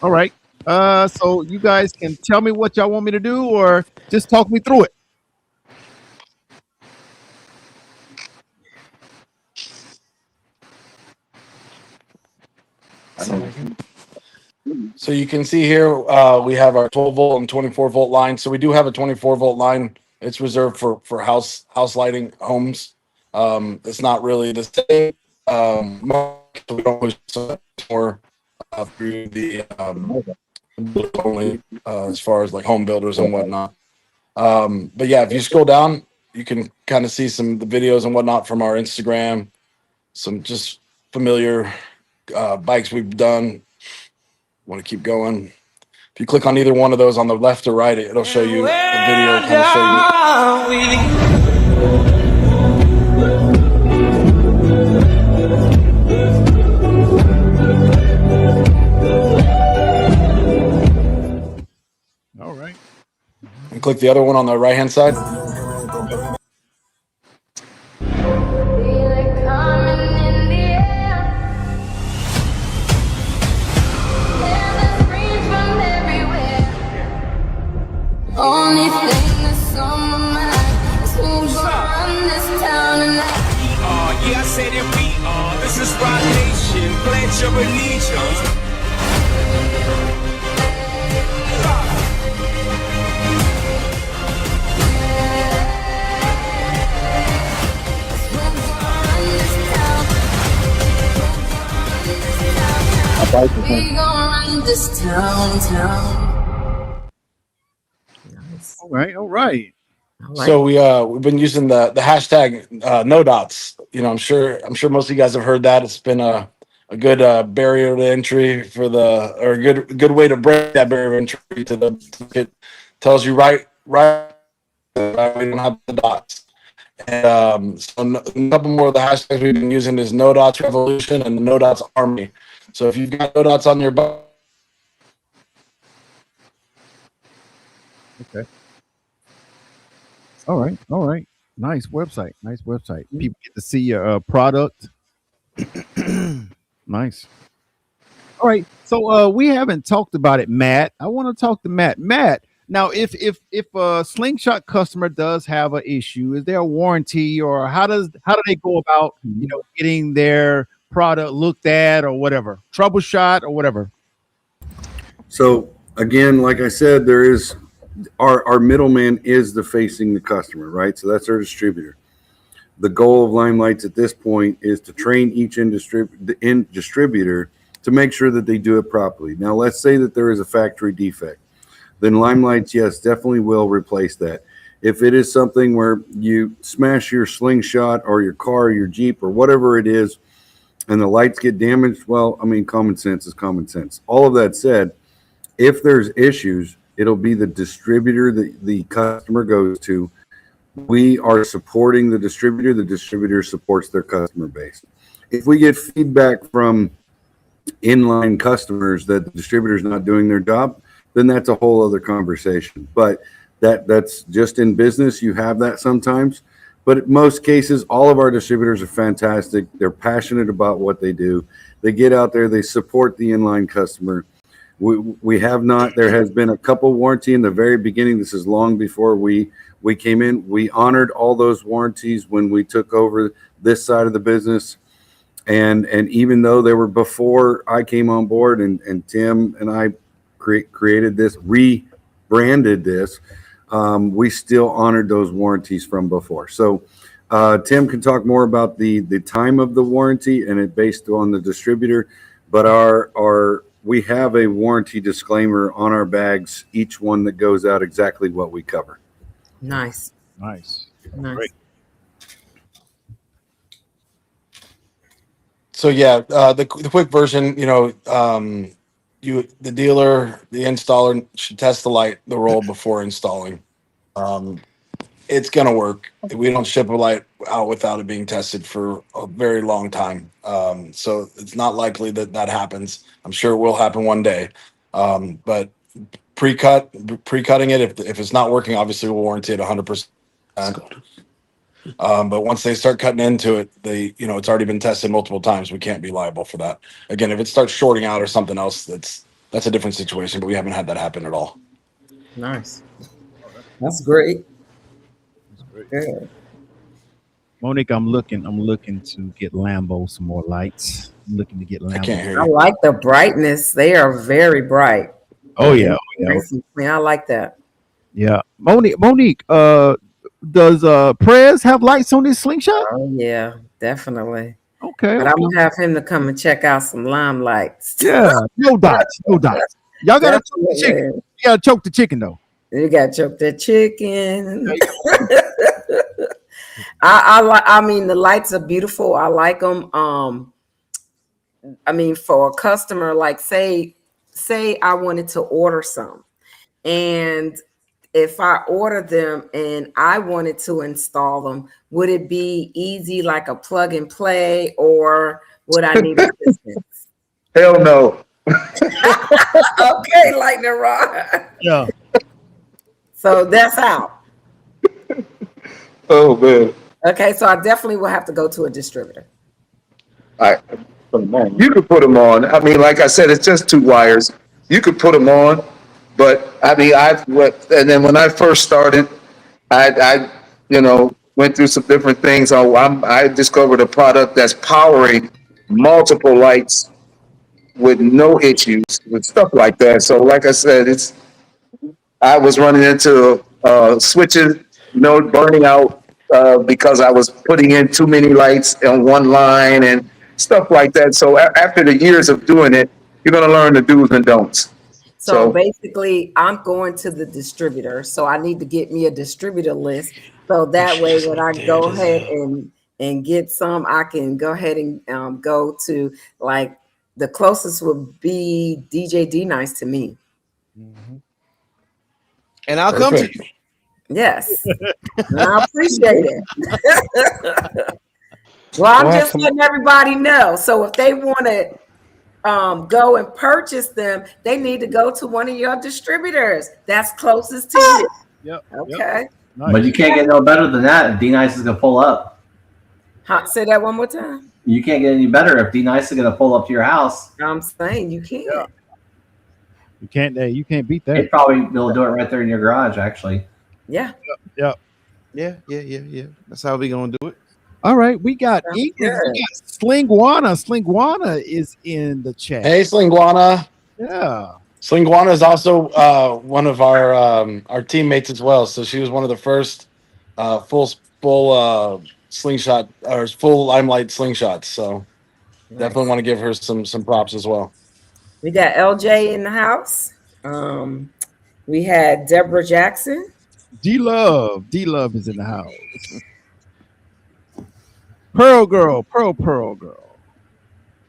All right. So you guys can tell me what y'all want me to do, or just talk me through it. So you can see here we have our 12 volt and 24 volt line. So we do have a 24 volt line. It's reserved for house lighting homes. It's not really the same. So we don't push more through the only as far as like home builders and whatnot. But yeah, if you scroll down, you can kind of see some of the videos and whatnot from our Instagram. Some just familiar bikes we've done. Want to keep going? If you click on either one of those on the left or right, it'll show you the video. Kind of show you. All right. And click the other one on the right hand side. Only thing that's on my mind is who's gonna run this town tonight. Yeah, I said it, we are. This is Rock Nation. Pledge your allegiance. We gonna run this town. All right. So we've been using the hashtag no dots. You know, I'm sure most of you guys have heard that. It's been a good barrier to entry or a good way to break that barrier of entry to the. It tells you right. We don't have the dots. And so a couple more of the hashtags we've been using is No Dots Revolution and the No Dots Army. So if you've got no dots on your bike. Okay. All right. All right. Nice website. Nice website. People get to see your product. Nice. All right. So we haven't talked about it, Matt. I want to talk to Matt. Matt, now if a Slingshot customer does have an issue, is there a warranty, or how do they go about getting their product looked at or whatever, troubleshot or whatever? So again, like I said, there is our middleman is facing the customer, right? So that's our distributor. The goal of Limelights at this point is to train each distributor to make sure that they do it properly. Now, let's say that there is a factory defect. Then Limelights, yes, definitely will replace that. If it is something where you smash your Slingshot or your car or your Jeep or whatever it is, and the lights get damaged, well, I mean, common sense is common sense. All of that said, if there's issues, it'll be the distributor that the customer goes to. We are supporting the distributor supports their customer base. If we get feedback from inline customers that the distributor's not doing their job, then that's a whole other conversation. But that's just in business. You have that sometimes. But in most cases, all of our distributors are fantastic. They're passionate about what they do. They get out there, they support the inline customer. We have not, there has been a couple warranty in the very beginning. This is long before we came in. We honored all those warranties when we took over this side of the business. And even though they were before I came on board and Tim and I created this, rebranded this, we still honored those warranties from before. So Tim can talk more about the time of the warranty and it based on the distributor, but we have a warranty disclaimer on our bags, each one that goes out exactly what we cover. Nice. Nice. Great. So yeah, the quick version, the dealer, the installer should test the roll before installing. It's gonna work. We don't ship a light out without it being tested for a very long time. So it's not likely that happens. I'm sure it will happen one day. But pre-cutting it, if it's not working, obviously we'll warranty it 100%. But once they start cutting into it, it's already been tested multiple times. We can't be liable for that. Again, if it starts shorting out or something else, that's a different situation. But we haven't had that happen at all. Nice. That's great. Good. Monique, I'm looking to get Lambo some more lights. I'm looking to get Lambo. I can't hear you. I like the brightness. They are very bright. Oh yeah. I like that. Yeah. Monique, does Prez have lights on this Slingshot? Oh yeah, definitely. Okay. But I'm gonna have him to come and check out some Limelights. Yeah, no dots. Y'all gotta choke the chicken. You gotta choke the chicken though. You gotta choke the chicken. I mean, the lights are beautiful. I like them. I mean, for a customer, like say I wanted to order some, and if I order them and I wanted to install them, would it be easy, like a plug and play, or would I need assistance? Hell no. Okay, Lightning Rod. Yeah. So that's out. Oh man. Okay, so I definitely will have to go to a distributor. All right. You could put them on. I mean, like I said, it's just 2 wires. You could put them on, but I mean, and then when I first started, I went through some different things. I discovered a product that's powering multiple lights with no issues with stuff like that. So, like I said, I was running into switches, burning out because I was putting in too many lights on one line and stuff like that. So after the years of doing it, you're going to learn the do's and don'ts. So basically, I'm going to the distributor. So I need to get me a distributor list. So that way, when I go ahead and get some, I can go ahead and go to, like, the closest would be DJ D Nice to me. Mm-hmm. And I'll come to you. Yes. And I appreciate it. Well, I'm just letting everybody know. So if they want to go and purchase them, they need to go to one of your distributors that's closest to you. Yep. Okay. But you can't get no better than that if D-Nice is going to pull up. Say that one more time. You can't get any better if D-Nice is going to pull up to your house. I'm saying you can't. Yeah. You can't beat that. They'd probably be able to do it right there in your garage, actually. Yeah. Yeah. That's how we gonna do it. All right, we got Sounds England. good. We got Slingwana. Slingwana is in the chat. Hey, Slingwana. Yeah. Slingwana is also one of our teammates as well. So she was one of the first full slingshot or full Limelight slingshots. So definitely want to give her some props as well. We got LJ in the house. We had Deborah Jackson. D-Love is in the house. Pearl Girl.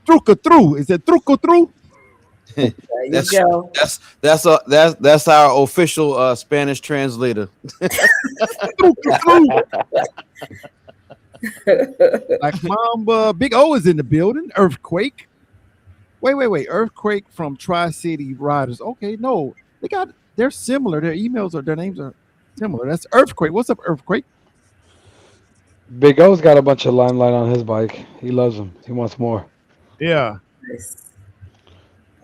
Truca Through. Is it Truca Through? There you go. That's our official Spanish translator. Truca Through. Like Mamba. Big O is in the building. Earthquake. Wait. Earthquake from Tri-City Riders. Okay, no. They're similar. Their names are similar. That's Earthquake. What's up, Earthquake? Big O's got a bunch of Limelight on his bike. He loves them. He wants more. Yeah. Nice.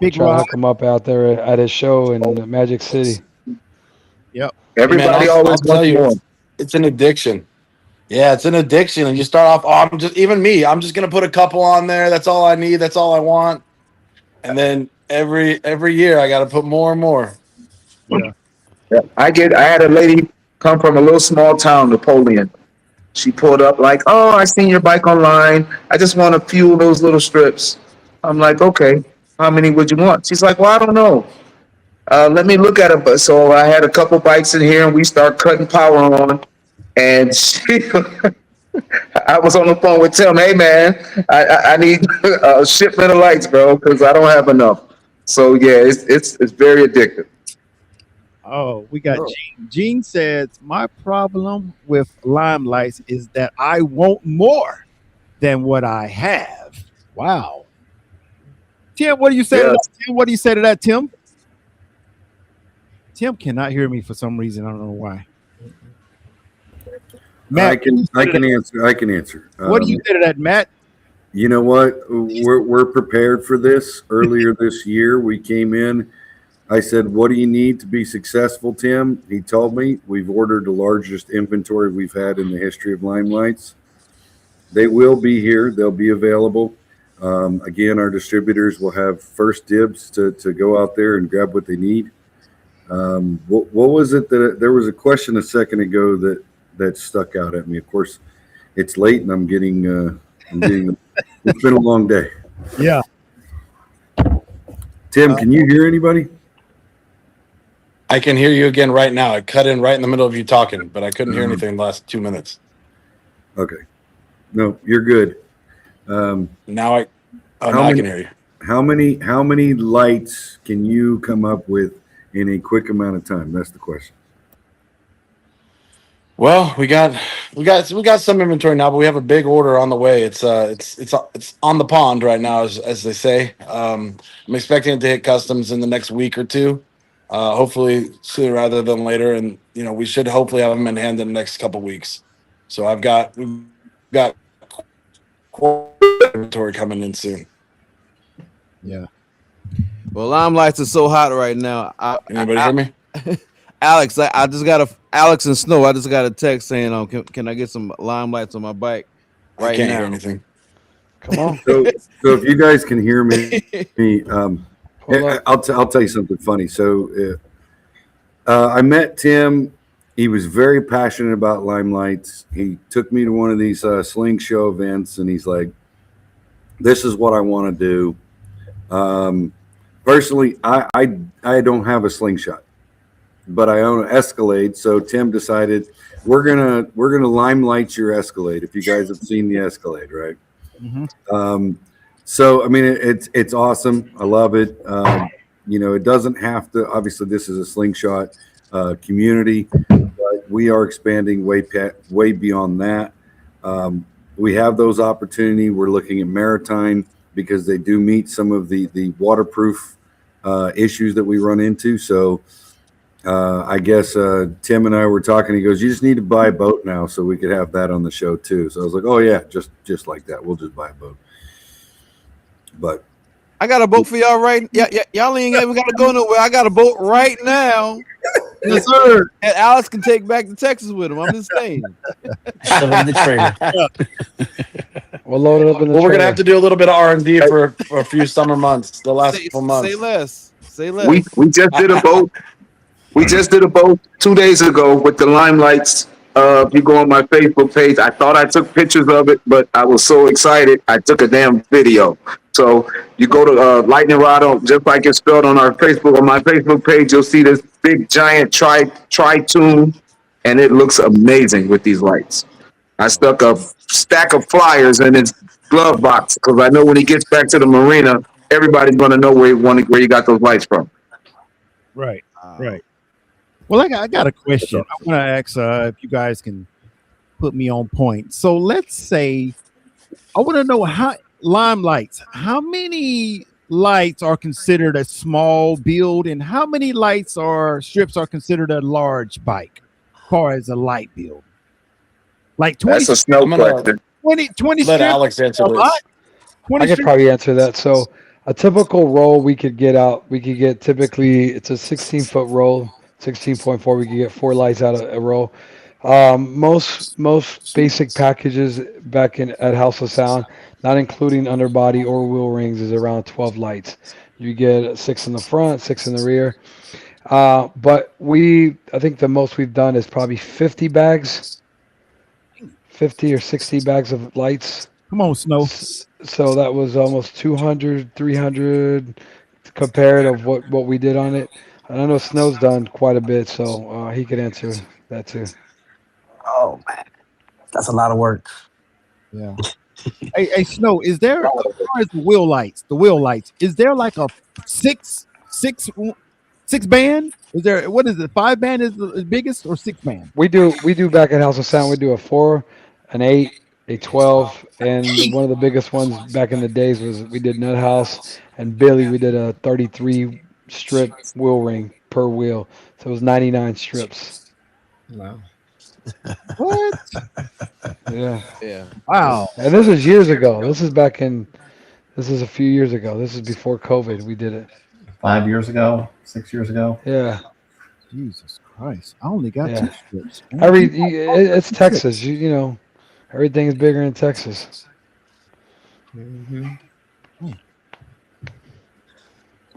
Big Rock. Hook him up out there at his show in Magic City. Yep. Everybody always wants more. It's an addiction. Yeah, it's an addiction. And you start off, I'm just gonna put a couple on there. That's all I need. That's all I want. And then every year I gotta put more and more. Yeah. I had a lady come from a little small town, Napoleon. She pulled up like, "Oh, I seen your bike online. I just want a few of those little strips." I'm like, "Okay, how many would you want?" She's like, "Well, I don't know. Let me look at it." But so I had a couple bikes in here, and we start cutting power on. And I was on the phone with Tim. "Hey, man, I need a shipment of lights, bro, because I don't have enough." So yeah, it's very addictive. Oh, we got Gene. Gene says, "My problem with Limelights is that I want more than what I have." Wow. Tim, what do you say to that? Tim, what do you say to that, Tim? Tim cannot hear me for some reason. I don't know why. Matt, I can answer. What do you say to that, Matt? You know what? We're prepared for this. Earlier this year, we came in. I said, "What do you need to be successful, Tim?" He told me we've ordered the largest inventory we've had in the history of Limelights. They will be here. They'll be available. Again, our distributors will have first dibs to go out there and grab what they need. What was it that there was a question a second ago that stuck out at me? Of course, it's late and I'm getting it's been a long day. Yeah. Tim, can you hear anybody? I can hear you again right now. I cut in right in the middle of you talking, but I couldn't hear anything in the last 2 minutes. Okay. No, you're good. Now I can hear you. How many lights can you come up with in a quick amount of time? That's the question. Well, we got some inventory now, but we have a big order on the way. It's on the pond right now, as they say. I'm expecting it to hit customs in the next week or two. Hopefully sooner rather than later, and we should hopefully have them in hand in the next couple weeks. So we've got inventory coming in soon. Yeah. Well, Limelights are so hot right now. Anybody hear me? Alex, Alex and Snow. I just got a text saying, can I get some Limelights on my bike right I can't now? hear anything. Come on. So if you guys can hear me, I'll tell you something funny. So I met Tim. He was very passionate about Limelights. He took me to one of these Sling Show events, and he's like, "This is what I want to do." Personally, I don't have a slingshot, but I own an Escalade. So Tim decided we're gonna Limelight your Escalade. If you guys have seen the Escalade, right? Mm-hmm. So I mean, it's awesome. I love it. It doesn't have to. Obviously, this is a slingshot community, but we are expanding way beyond that. We have those opportunity. We're looking at Maritime because they do meet some of the waterproof issues that we run into. So I guess Tim and I were talking. He goes, "You just need to buy a boat now, so we could have that on the show too." So I was like, "Oh yeah, just like that. We'll just buy a boat." But I got a boat for y'all right. Yeah, y'all ain't even got to go nowhere. I got a boat right now. Yes, sir. And Alex can take back to Texas with him. I'm just saying. Shove it in the trailer. We'll load it up in the Well, we're gonna trailer. have to do a little bit of R&D for a few summer months. The last Say, couple months. say less. Say less. We just did a boat. We just did a boat 2 days ago with the Limelights. If you go on my Facebook page, I thought I took pictures of it, but I was so excited, I took a damn video. So you go to Lightning Rod, just like it's spelled on our Facebook, on my Facebook page, you'll see this big giant tri-tune, and it looks amazing with these lights. I stuck a stack of flyers in his glove box because I know when he gets back to the marina, everybody's going to know where you got those lights from. Right. Right. Well, I got a question. I want to ask if you guys can put me on point. So let's say I want to know how Limelights, how many lights are considered a small build and how many lights or strips are considered a large bike as far as a light build? Like 20. That's a snow question. 20 Let strips. Alex answer a this. lot? 20 I could strips? probably answer that. So a typical roll we could get typically it's a 16-foot roll, 16.4. We could get 4 lights out of a roll. Most basic packages back at House of Sound, not including underbody or wheel rings, is around 12 lights. You get 6 in the front, 6 in the rear. But I think the most we've done is probably 50 bags, 50 or 60 bags of lights. Come on, Snow. So that was almost 200, 300 compared of what we did on it. And I know Snow's done quite a bit, so he could answer that too. Oh man, that's a lot of work. Yeah. Hey, Snow, is there, as far as the wheel lights, is there like a six band? Is there, what is it, 5 band is the biggest or 6 band? We do back at House of Sound. We do a 4, an 8, a 12, and one of the biggest ones back in the days was we did Nut House and Billy. We did a 33 strip wheel ring per wheel, so it was 99 strips. Wow. What? Yeah. Yeah. Wow. And this is years ago. This is a few years ago. This is before COVID. We did it. 5 years ago, 6 years ago. Yeah. Jesus Christ. I only got 2 strips. It's Texas. You know, everything is bigger in Texas.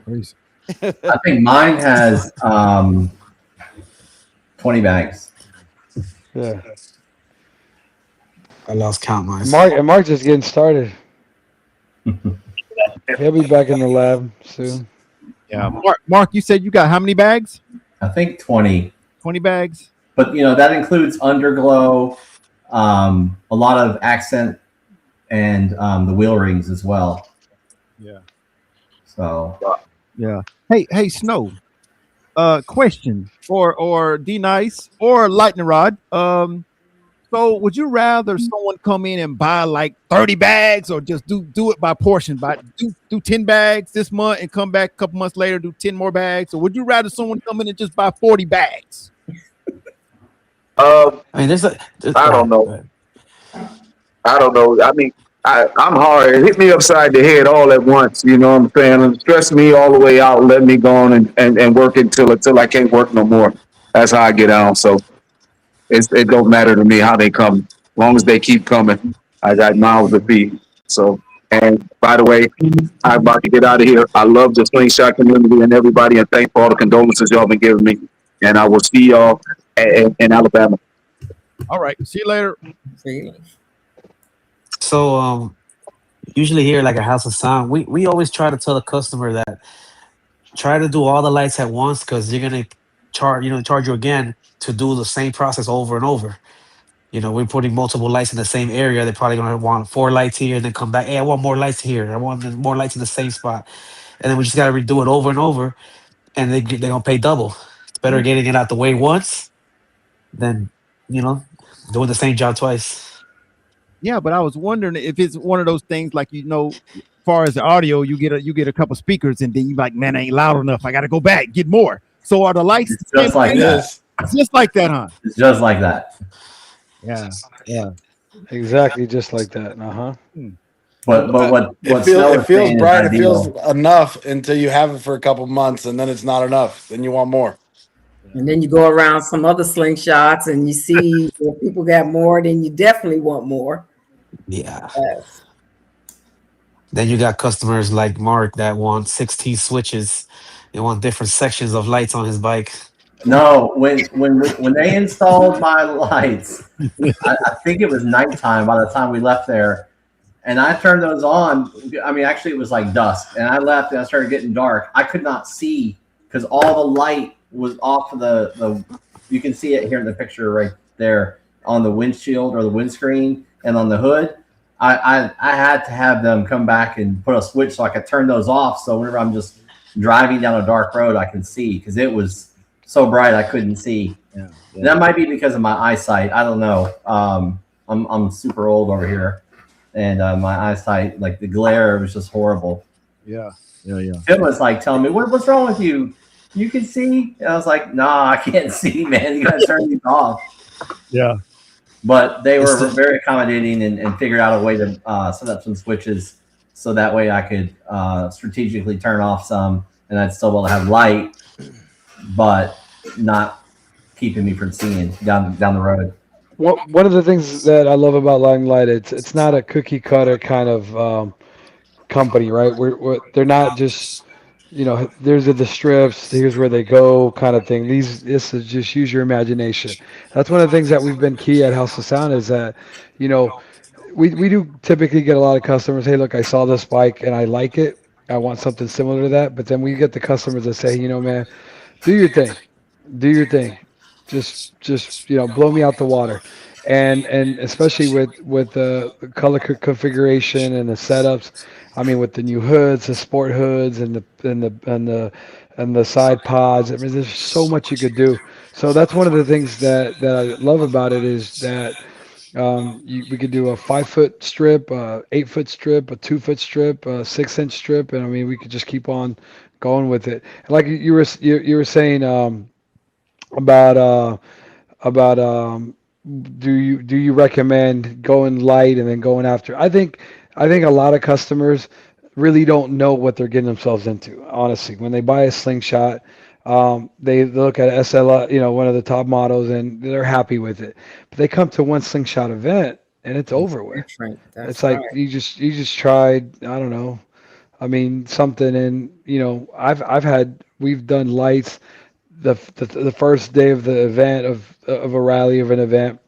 Crazy. I think mine has 20 bags. Yeah. I lost count mine. Mark just getting started. He'll be back in the lab soon. Yeah. Mark, you said you got how many bags? I think 20. 20 bags. But that includes underglow, a lot of accent, and the wheel rings as well. Yeah. So. Yeah. Hey, Snow. Question or D Nice or Lightning Rod. So would you rather someone come in and buy like 30 bags or just do it by portion? Do 10 bags this month and come back a couple months later, do 10 more bags? Or would you rather someone come in and just buy 40 bags? I mean, I don't know. I mean, I'm hard. It hit me upside the head all at once. You know what I'm saying? And stress me all the way out. Let me go on and work until I can't work no more. That's how I get on. So it don't matter to me how they come, as long as they keep coming. I got miles to feed. So, and by the way, I'm about to get out of here. I love the Slingshot community and everybody, and thank for all the condolences y'all been giving me. And I will see y'all in Alabama. All right. See you later. So usually here, like a House of Sound, we always try to tell the customer that try to do all the lights at once because they're gonna charge you again to do the same process over and over. We're putting multiple lights in the same area. They're probably gonna want 4 lights here and then come back. Hey, I want more lights here. I want more lights in the same spot. And then we just gotta redo it over and over, and they're gonna pay double. It's better getting it out the way once than doing the same job twice. Yeah, but I was wondering if it's one of those things like as far as the audio, you get a couple speakers and then you like, man, I ain't loud enough. I got to go back, get more. So are the lights It's just like that. It's just like that, huh? It's just like that. Yeah, yeah. Exactly, just like that. Uh-huh. But what It Snell feels was saying is bright. It ideal. feels enough until you have it for a couple months, and then it's not enough. Then you want more. And then you go around some other slingshots and you see if people got more, then you definitely want more. Yeah. Yes. Then you got customers like Mark that want 16 switches. They want different sections of lights on his bike. No, when they installed my lights, I think it was nighttime by the time we left there, and I turned those on. I mean, actually, it was like dusk, and I left, and I started getting dark. I could not see because all the light was off of the. You can see it here in the picture right there on the windshield or the windscreen and on the hood. I had to have them come back and put a switch so I could turn those off. So whenever I'm just driving down a dark road, I can see because it was so bright I couldn't see. Yeah. That might be because of my eyesight. I don't know. I'm super old over here, and my eyesight, like the glare, was just horrible. Yeah. Tim was like telling me, "What's wrong with you? You can see?" And I was like, "Nah, I can't see, man. You gotta turn these off." Yeah. But they were very accommodating and figured out a way to set up some switches so that way I could strategically turn off some, and I'd still be able to have light, but not keeping me from seeing down the road. One of the things that I love about Limelight, it's not a cookie cutter kind of company, right? They're not just, there's the strips, here's where they go kind of thing. This is just use your imagination. That's one of the things that we've been key at House of Sound is that, we do typically get a lot of customers, hey, look, I saw this bike and I like it. I want something similar to that. But then we get the customers that say, man, do your thing. Do your thing. Just blow me out the water. And especially with the color configuration and the setups, I mean, with the new hoods, the sport hoods, and the side pods. I mean, there's so much you could do. So that's one of the things that I love about it is that we could do a 5-foot strip, 8-foot strip, a 2-foot strip, a 6-inch strip, and I mean, we could just keep on going with it. Like you were saying about do you recommend going light and then going after? I think a lot of customers really don't know what they're getting themselves into. Honestly, when they buy a Slingshot, they look at SLR, one of the top models, and they're happy with it. But they come to one Slingshot event and it's over with. It's like you just tried. I don't know. I mean, something, and we've done lights the first day of the event of a rally of an event,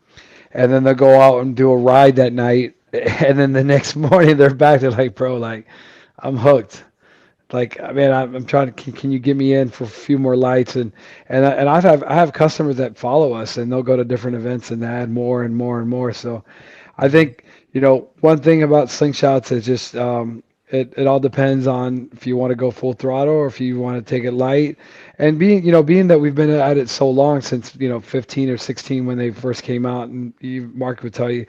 and then they'll go out and do a ride that night, and then the next morning they're back. They're like, bro, like I'm hooked. Like, I mean, I'm trying to. Can you get me in for a few more lights? And I have customers that follow us, and they'll go to different events and add more and more and more. So, I think one thing about Slingshots is just it all depends on if you want to go full throttle or if you want to take it light. And being that we've been at it so long since 15 or 16 when they first came out, and Mark would tell you,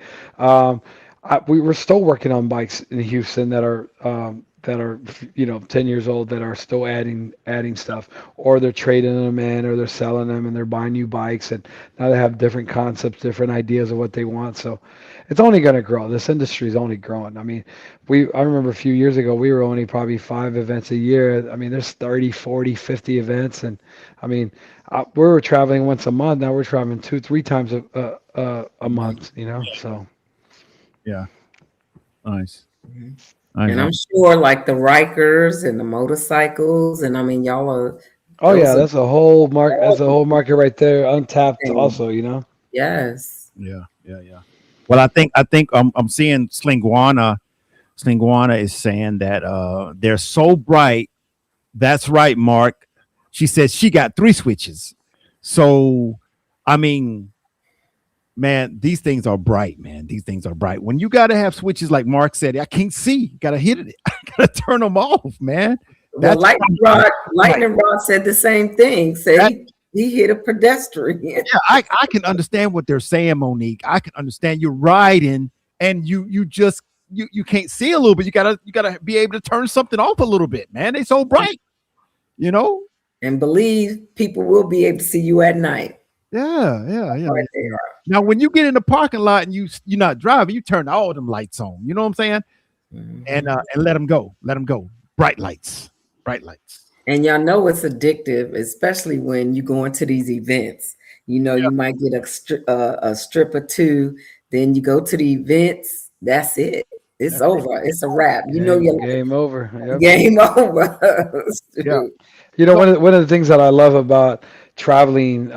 we were still working on bikes in Houston that are 10 years old that are still adding stuff, or they're trading them in, or they're selling them and they're buying new bikes, and now they have different concepts, different ideas of what they want. So it's only going to grow. This industry is only growing. I mean, I remember a few years ago, we were only probably 5 events a year. I mean, there's 30, 40, 50 events. And I mean, we were traveling once a month. Now we're traveling 2-3 times a month, so. Yeah. Nice. Mm-hmm. And I'm sure like the Rikers and the motorcycles, and I mean, y'all are. Oh yeah, that's a whole market. That's a whole market right there, untapped. Also, Yes. Yeah. Well, I think I'm seeing Slingwana. Slingwana is saying that they're so bright. That's right, Mark. She says she got 3 switches. So, I mean, man, these things are bright, man. These things are bright. When you got to have switches, like Mark said, I can't see. Got to hit it. I got to turn them off, man. Well, Lightning Rod said the same thing. He hit a pedestrian. Yeah, I can understand what they're saying, Monique. I can understand you're riding and you just can't see a little bit. You gotta be able to turn something off a little bit, man. They so bright, And believe people will be able to see you at night. Yeah. Right there. Now, when you get in the parking lot and you're not driving, you turn all them lights on. You know what I'm saying? And let them go. Let them go. Bright lights. And y'all know it's addictive, especially when you go into these events. You know, you might get a strip or two, then you go to the events. That's it. It's over. It's a wrap. You know, you're game over. Yep. Game over. Yeah. You know, one of the things that I love about traveling,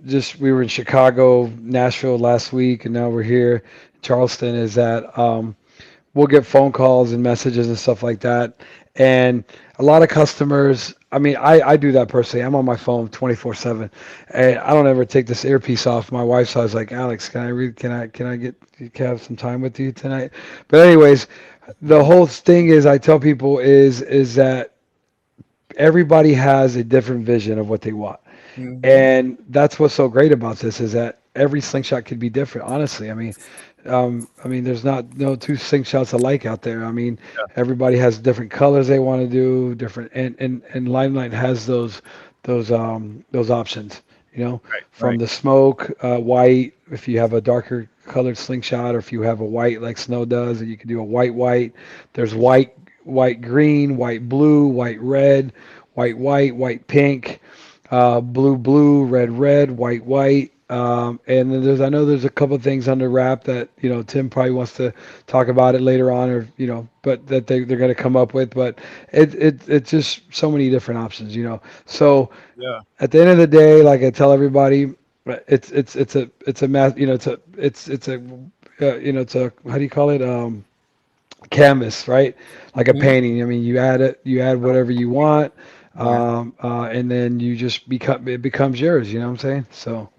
just we were in Chicago, Nashville last week, and now we're here in Charleston, is that we'll get phone calls and messages and stuff like that. And a lot of customers, I mean, I do that personally. I'm on my phone 24/7, and I don't ever take this earpiece off. My wife's always like, Alex, can I have some time with you tonight? But anyways, the whole thing is, I tell people is that everybody has a different vision of what they want. And that's what's so great about this, is that every slingshot could be different. Honestly, I mean, there's no two slingshots alike out there. I mean, everybody has different colors they want to do, different, and Limelight has those options. You know, from the smoke, white. If you have a darker colored slingshot, or if you have a white like Snow does, and you can do a white. There's white green, white blue, white red, white pink, blue, red, white. And then I know there's a couple of things under wrap that, you know, Tim probably wants to talk about it later on, or, you know, but that they're going to come up with, but it's just so many different options, you know? So at the end of the day, like I tell everybody, it's a math, you know, it's a how do you call it? Canvas, right? Like a painting. I mean, you add whatever you want. And then it becomes yours, you know what I'm saying? So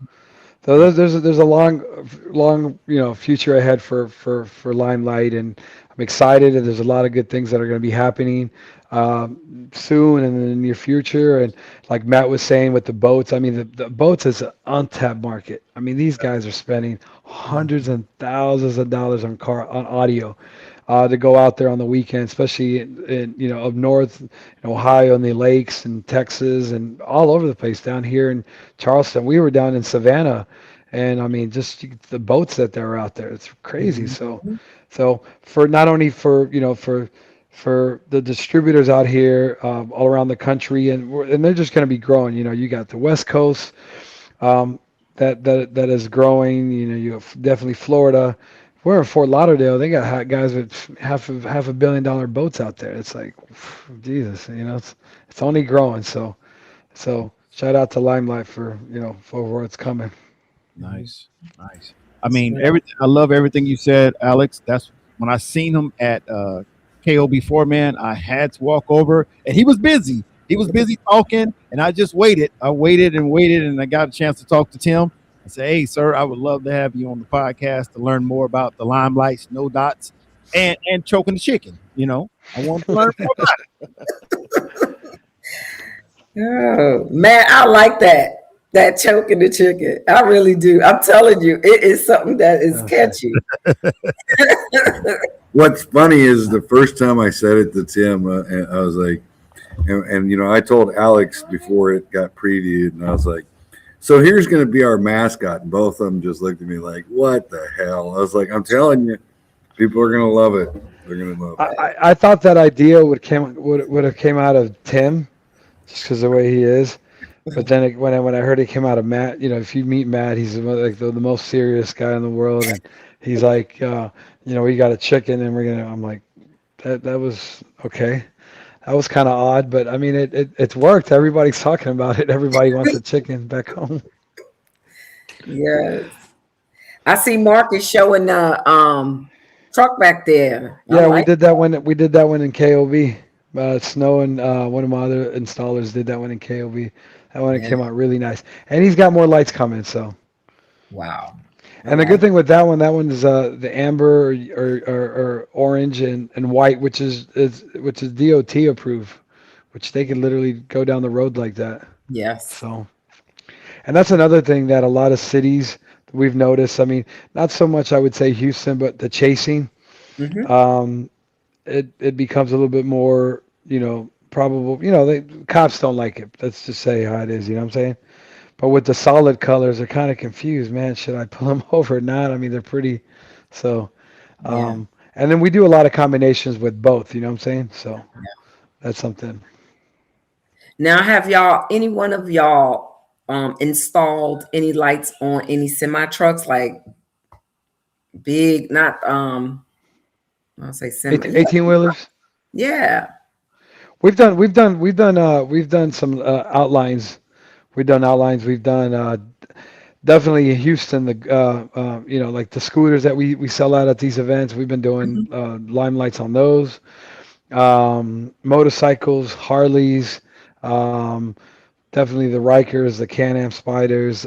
there's a long, you know, future ahead for Limelight, and I'm excited, and there's a lot of good things that are going to be happening soon and in the near future. And like Matt was saying with the boats, I mean, the boats is an untapped market. I mean, these guys are spending hundreds and thousands of dollars on audio to go out there on the weekend, especially in you know, up north in Ohio and the lakes and Texas and all over the place. Down here in Charleston, we were down in Savannah, and I mean, just the boats that they're out there, it's crazy. So for not only for, you know, for the distributors out here all around the country, and they're just going to be growing. You know, you got the West Coast that is growing. You know, you have definitely Florida. We're in Fort Lauderdale. They got guys with half a billion dollar boats out there. It's like, Jesus, you know, it's only growing. So shout out to Limelight for where it's coming. Nice. I mean, I love everything you said, Alex. That's when I seen him at KOB4, man. I had to walk over, and he was busy. He was busy talking, and I just waited. I waited, and I got a chance to talk to Tim. I said, hey, sir, I would love to have you on the podcast to learn more about the Limelight, Snow Dots, and choking the chicken. You know, I want to learn more about it. Oh, man, I like that choking the chicken. I really do. I'm telling you, it is something that is catchy. What's funny is the first time I said it to Tim, and I was like, and you know, I told Alex before it got previewed, and I was like, so here's going to be our mascot. And both of them just looked at me like, what the hell? I was like, I'm telling you, people are going to love it. They're going to love it. I thought that idea would have came out of Tim, just because of the way he is. But then when I heard it came out of Matt, you know, if you meet Matt, he's like the most serious guy in the world. And he's like, you know, we got a chicken and I'm like, that was okay. That was kind of odd, but I mean, it's worked. Everybody's talking about it. Everybody wants a chicken back home. Yes. I see Marcus showing the truck back there. Yeah, we did that one in KOB. Snow and one of my other installers did that one in KOB. That one came out really nice. And he's got more lights coming, so. Wow. And the good thing with that one is the amber or orange and white, which is DOT approved, which they can literally go down the road like that. Yes. So, and that's another thing that a lot of cities we've noticed. I mean, not so much I would say Houston, but the chasing, it becomes a little bit more, you know, probable. The cops don't like it. Let's just say how it is. You know what I'm saying? But with the solid colors, they're kind of confused. Man, should I pull them over or not? I mean, they're pretty. So, Yeah. and then we do a lot of combinations with both. You know what I'm saying? So that's something. Now, have any one of y'all installed any lights on any semi trucks, like big, not I'll say semi, 18 wheelers. yeah. We've done some outlines. We've done outlines. We've done definitely in Houston. Like the scooters that we sell out at these events. We've been doing limelights on those. Motorcycles, Harleys. Definitely the Rikers, the Can-Am Spiders,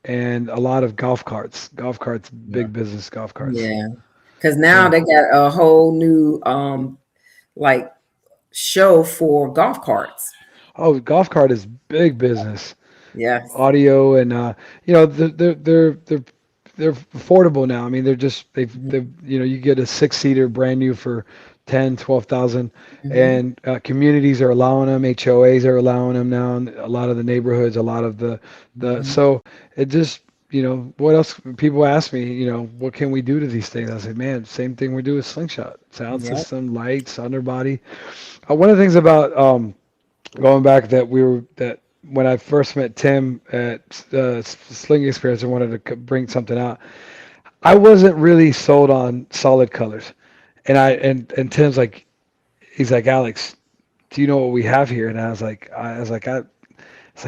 and a lot of golf carts. Golf carts, big business golf carts. Yeah, because now they got a whole new like show for golf carts. Oh, golf cart is big business. Yes. Audio and they're affordable now. I mean, they've you get a 6-seater brand new for 10, 12,000, and communities are allowing them. HOAs are allowing them now. In a lot of the neighborhoods, a lot of the so it just what else? People ask me, what can we do to these things? I say, man, same thing we do with Slingshot, sound system, lights, underbody. One of the things about going back that when I first met Tim at Sling Experience, I wanted to bring something out. I wasn't really sold on solid colors. And Tim's like, he's like, Alex, do you know what we have here? And I was like,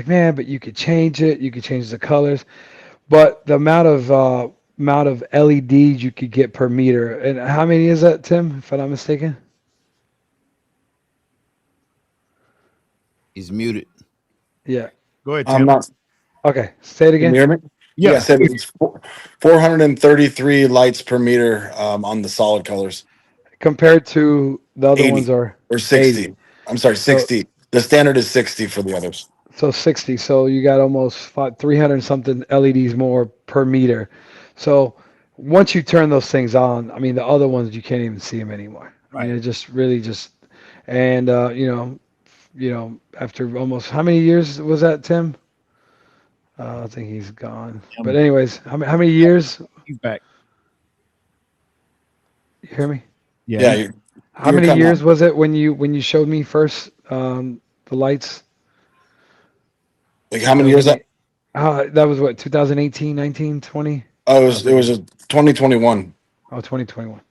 man, but you could change it. You could change the colors, but the amount of LEDs you could get per meter. And how many is that, Tim? If I'm not mistaken. He's muted. Yeah. Go ahead, I'm Tim. not. Okay. Say it again. Can you hear me? Yeah. I said it's 433 lights per meter on the solid colors. Compared to the other 80 ones are or 60. 80. I'm sorry, 60. The standard is 60 for the others. So 60. So you got almost 300 something LEDs more per meter. So once you turn those things on, I mean, the other ones, you can't even see them anymore. I mean, it just really and after almost, how many years was that, Tim? I think he's gone. But anyways, how many years? He's back. You hear me? Yeah. How many years was it when you showed me first the lights? Like how many years that? That was what, 2018, 19, 20? Oh, it was a 2021. Oh, 2021.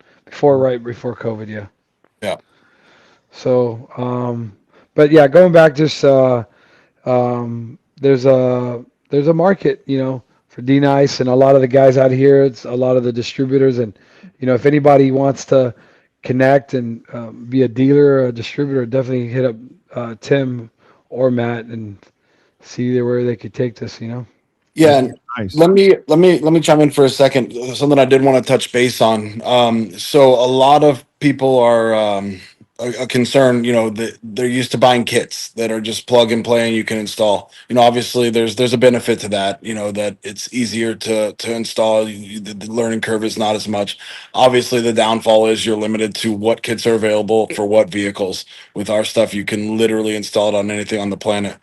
Right before COVID, yeah. Yeah. So, but yeah, going back, just there's a market, for D-Nice and a lot of the guys out here. It's a lot of the distributors, and if anybody wants to connect and be a dealer or a distributor, definitely hit up Tim or Matt and see where they could take this. Yeah, and let me chime in for a second. Something I did want to touch base on. So a lot of people are concerned. That they're used to buying kits that are just plug and play and you can install. Obviously there's a benefit to that. That it's easier to install. The learning curve is not as much. Obviously, the downfall is you're limited to what kits are available for what vehicles. With our stuff, you can literally install it on anything on the planet.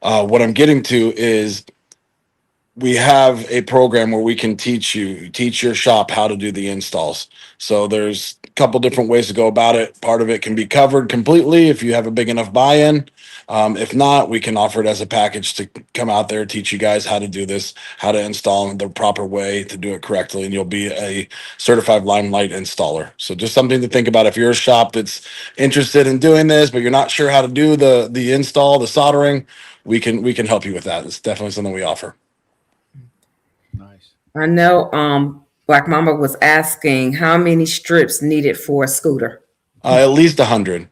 What I'm getting to is, we have a program where we can teach your shop how to do the installs. So there's a couple different ways to go about it. Part of it can be covered completely if you have a big enough buy-in. If not, we can offer it as a package to come out there, teach you guys how to do this, how to install in the proper way to do it correctly, and you'll be a certified Limelight installer. So just something to think about if you're a shop that's interested in doing this, but you're not sure how to do the install, the soldering, we can help you with that. It's definitely something we offer. Nice. I know Black Mamba was asking how many strips needed for a scooter. At least 100.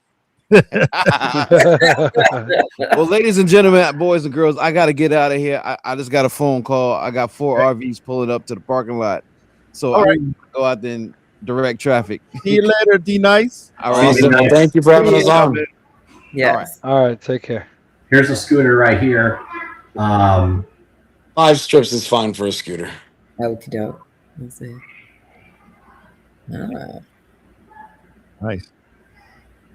Well, ladies and gentlemen, boys and girls, I got to get out of here. I just got a phone call. I got 4 RVs pulling up to the parking lot. So I'm going to go out there and direct traffic. See you later, D-Nice. All right. Awesome. Thank you for having us on. Yes. All right. Take care. Here's a scooter right here. 5 strips is fine for a scooter. Okie doke. Let's see. Nice.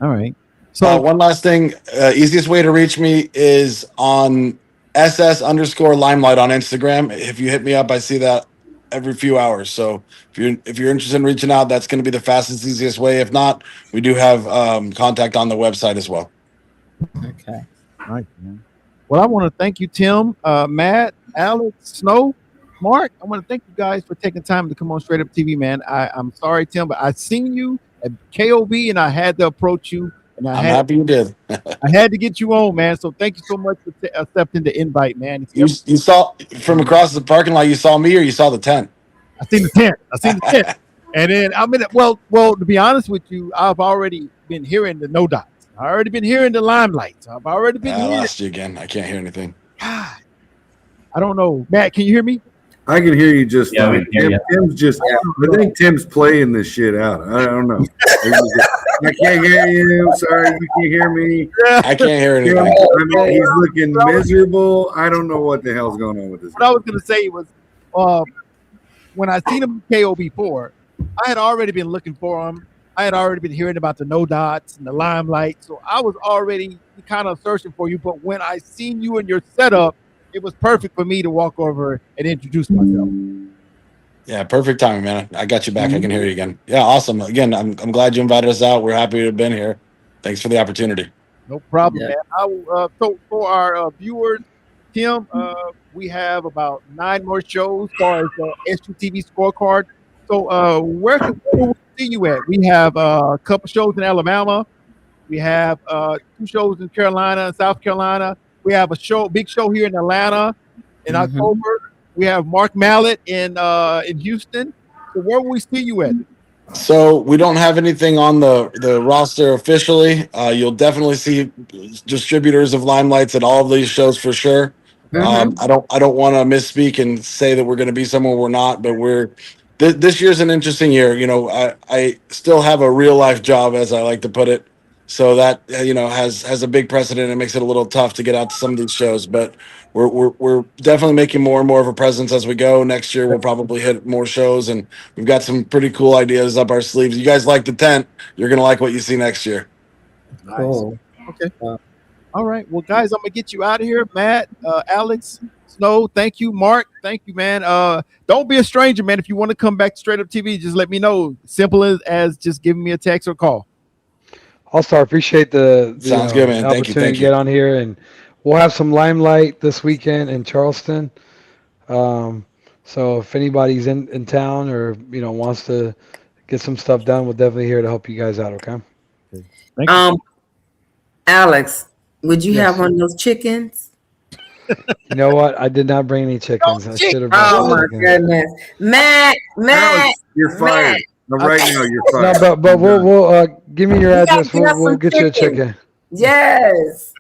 All right. So one last thing, easiest way to reach me is on SS_Limelight on Instagram. If you hit me up, I see that every few hours. So if you're interested in reaching out, that's going to be the fastest, easiest way. If not, we do have contact on the website as well. Okay. Nice, man. Well, I want to thank you, Tim, Matt, Alex, Snow, Mark. I want to thank you guys for taking time to come on Straight Up TV, man. I'm sorry, Tim, but I seen you at KOB and I had to approach you. And I'm happy you did. I had to get you on, man. So thank you so much for accepting the invite, man. You saw from across the parking lot, you saw me or you saw the tent? I seen the tent. And then I'm in it. Well, to be honest with you, I've already been hearing the No Dots. I already been hearing the Limelights. I've already been I hearing. lost you again. I can't hear anything. God, I don't know. Matt, can you hear me? I can hear you just Yeah, we fine. can hear you. Tim's just, I think Tim's playing this shit out. I don't know. I can't hear you. Sorry, you can't hear me. I can't hear anything. I mean, he's looking miserable. I don't know what the hell's going on with this. What I was going to say was when I seen him in KO before, I had already been looking for him. I had already been hearing about the No Dots and the Limelight. So I was already kind of searching for you. But when I seen you in your setup, it was perfect for me to walk over and introduce myself. Yeah, perfect timing, man. I got you back. I can hear you again. Yeah, awesome. Again, I'm glad you invited us out. We're happy to have been here. Thanks for the opportunity. No problem, man. I will, so for our viewers, Tim, we have about 9 more shows as far as the SUTV scorecard. So where can we see you at? We have a couple shows in Alabama. We have 2 shows in Carolina and South Carolina. We have a big show here in Atlanta in October. We have Mark Mallet in Houston. So where will we see you at? So we don't have anything on the roster officially. You'll definitely see distributors of Limelights at all of these shows for sure. I don't want to misspeak and say that we're going to be somewhere we're not, but this year's an interesting year. You know, I still have a real life job, as I like to put it. So that, you know, has a big precedent and makes it a little tough to get out to some of these shows, but we're definitely making more and more of a presence as we go. Next year, we'll probably hit more shows, and we've got some pretty cool ideas up our sleeves. You guys like the tent. You're going to like what you see next year. Cool. Okay. All right. Well, guys, I'm going to get you out of here. Matt, Alex, Snow, thank you. Mark, thank you, man. Don't be a stranger, man. If you want to come back to Straight Up TV, just let me know. Simple as just giving me a text or call. All-Star, appreciate the Sounds good, man. Thank you. opportunity to get on here, and we'll have some Limelight this weekend in Charleston. So if anybody's in town or wants to get some stuff done, we're definitely here to help you guys out. Okay. Thank you. Alex, would you Yes. have one of those chickens? You know what? I did not bring any chickens. I should have. Oh my goodness, Matt, You're fired. No, right now you're No, fired. but we'll give me your You gotta address. get us We'll some get you a chicken. chicken. Yes,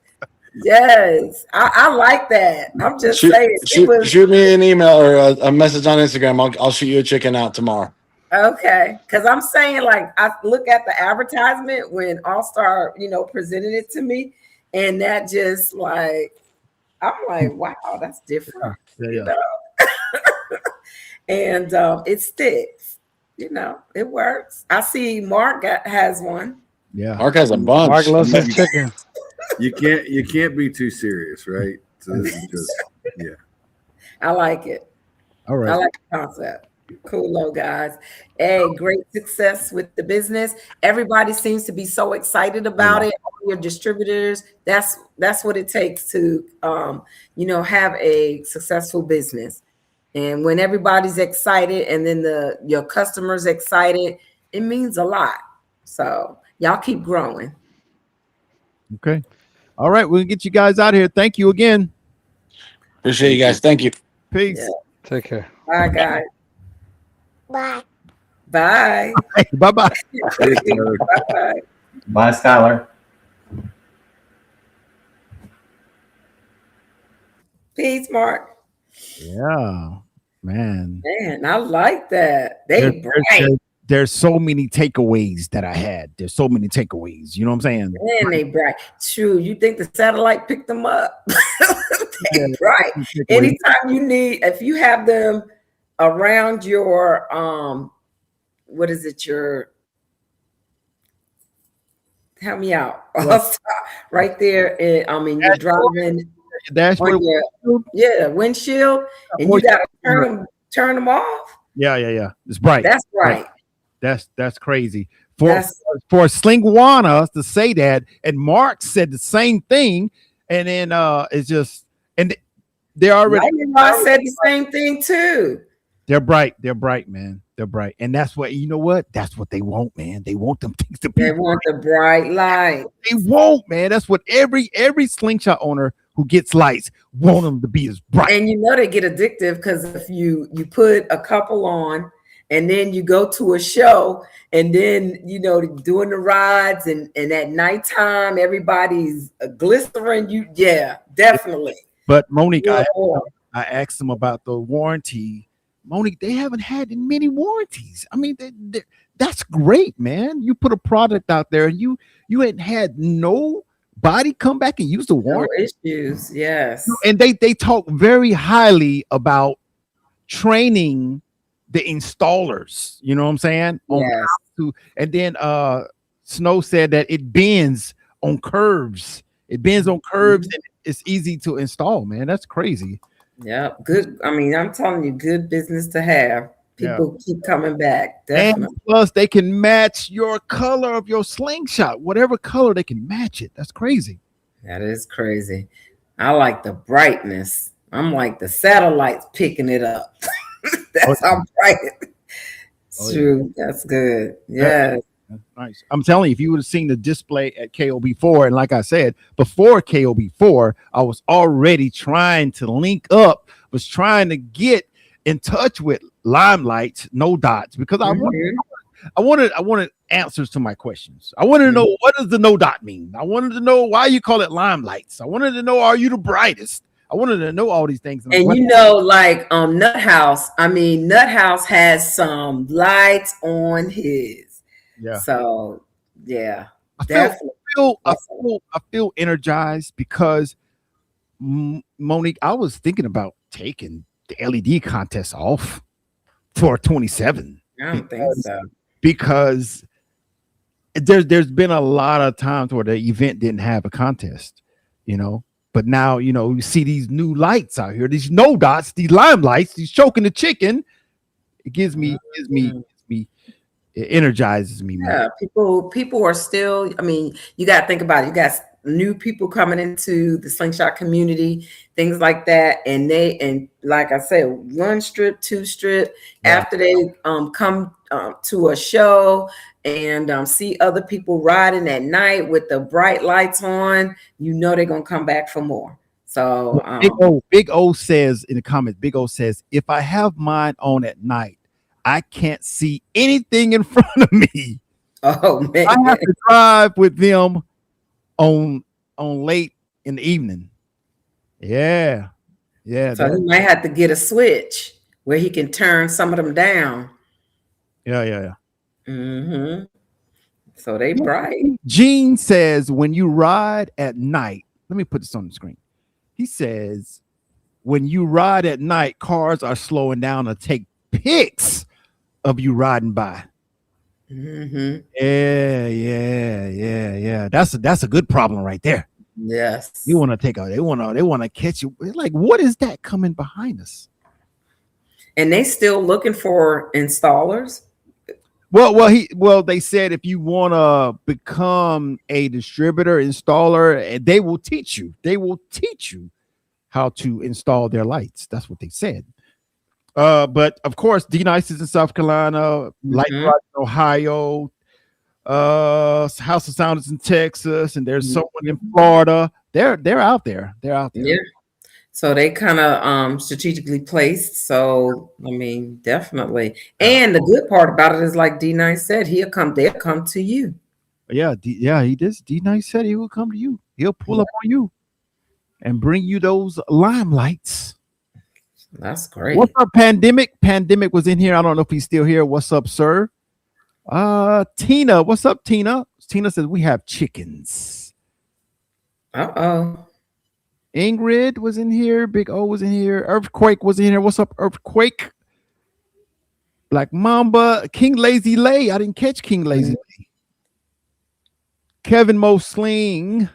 I like that. I'm just saying. Shoot me an email or a message on Instagram. I'll shoot you a chicken out tomorrow. Okay, because I'm saying, like, I look at the advertisement when All-Star, presented it to me, and that just like, I'm like, wow, that's different. Yeah. And it sticks. It works. I see Mark has one. Yeah. Mark has a bunch. Mark loves his chicken. You can't be too serious, right? So this is just I like it. All right. I like the concept. Cool, guys. Hey, great success with the business. Everybody seems to be so excited about it. All your distributors. That's what it takes to have a successful business. And when everybody's excited and then your customers excited, it means a lot. So y'all keep growing. Okay. All right. We'll get you guys out of here. Thank you again. Appreciate you guys. Thank you. Peace. Yeah. Take care. Bye, guys. Bye. Bye. Bye-bye. Bye. Bye, Skylar. Peace, Mark. Yeah, man. Man, I like that. They bright. There's so many takeaways that I had. There's so many takeaways. You know what I'm saying? Man, they bright. True. You think the satellite picked them up? They bright. Anytime you need, if you have them around your Help me out. What? Right there. I mean, you're driving Dashboard. on your windshield, and you got to turn them off. Yeah. It's bright. That's right. That's crazy. For Slingwana to say that, and Mark said the same thing, and then it's just, and they already said the same thing too. They're bright, man. They're bright, and that's what, you know what? That's what they want, man. They want them things to be. They want the bright light. They want, man. That's what every slingshot owner who gets lights want them to be as bright. And you know they get addictive because if you put a couple on, and then you go to a show, and then doing the rides, and at nighttime everybody's glistering. Definitely. But Monique, I asked them about the warranty. Monique, they haven't had many warranties. I mean, that's great, man. You put a product out there, and you ain't had nobody come back and use the warranty. No issues, yes. And they talk very highly about training the installers. You know what I'm saying? Yes. And then Snow said that it bends on curves. It bends on curves, and it's easy to install, man. That's crazy. Yeah, good. I mean, I'm telling you, good business to have. People keep coming back. Definitely. And plus, they can match your color of your slingshot. Whatever color, they can match it. That's crazy. That is crazy. I like the brightness. I'm like the satellites picking it up. That's how bright it's true. That's good. Yeah. That's nice. I'm telling you, if you would have seen the display at KOB4, and like I said, before KOB4, I was already trying to link up, was trying to get in touch with Limelight, No Dots, because I wanted answers to my questions. I wanted to know, what does the No Dot mean? I wanted to know why you call it Limelights. I wanted to know, are you the brightest? I wanted to know all these things. And like Nut House, Nut House has some lights on his. Yeah. So yeah, I feel energized because Monique, I was thinking about taking the LED contest off for 27. I don't think so. Because there's been a lot of times where the event didn't have a contest, But now, you see these new lights out here, these No Dots, these Limelights, these choking the chicken. It it energizes me. Yeah, people are still, you got to think about it. You got new people coming into the slingshot community, things like that. And like I said, 1 strip, 2 strip, after they come to a show and see other people riding at night with the bright lights on, they're going to come back for more. So Big O says in the comments, Big O says, if I have mine on at night, I can't see anything in front of me. Oh man, I have to drive with them on late in the evening. Yeah. So he might have to get a switch where he can turn some of them down. Yeah. Mm-hmm. So they bright. Gene says, when you ride at night, let me put this on the screen. He says, when you ride at night, cars are slowing down to take pics of you riding by. Mm-hmm. Yeah. That's a good problem right there. Yes. You want to they want to catch you. Like, what is that coming behind us? And they still looking for installers. Well, they said if you want to become a distributor, installer, they will teach you. They will teach you how to install their lights. That's what they said. But of course, D-Nice is in South Carolina, Light Rod in Ohio, House of Sound is in Texas, and there's someone in Florida. They're out there. They're out there. Yeah. So they kind of strategically placed. So definitely. And the good part about it is, like D-Nice said, they'll come to you. Yeah, he did. D-Nice said he will come to you. He'll pull up on you and bring you those Limelights. That's great. What's up, Pandemic? Pandemic was in here. I don't know if he's still here. What's up, sir? Tina. What's up, Tina? Tina says we have chickens. Uh-oh. Ingrid was in here. Big O was in here. Earthquake was in here. What's up, Earthquake? Black Mamba. King Lazy Lay. I didn't catch King Lazy Lay. Kevin Mo Sling.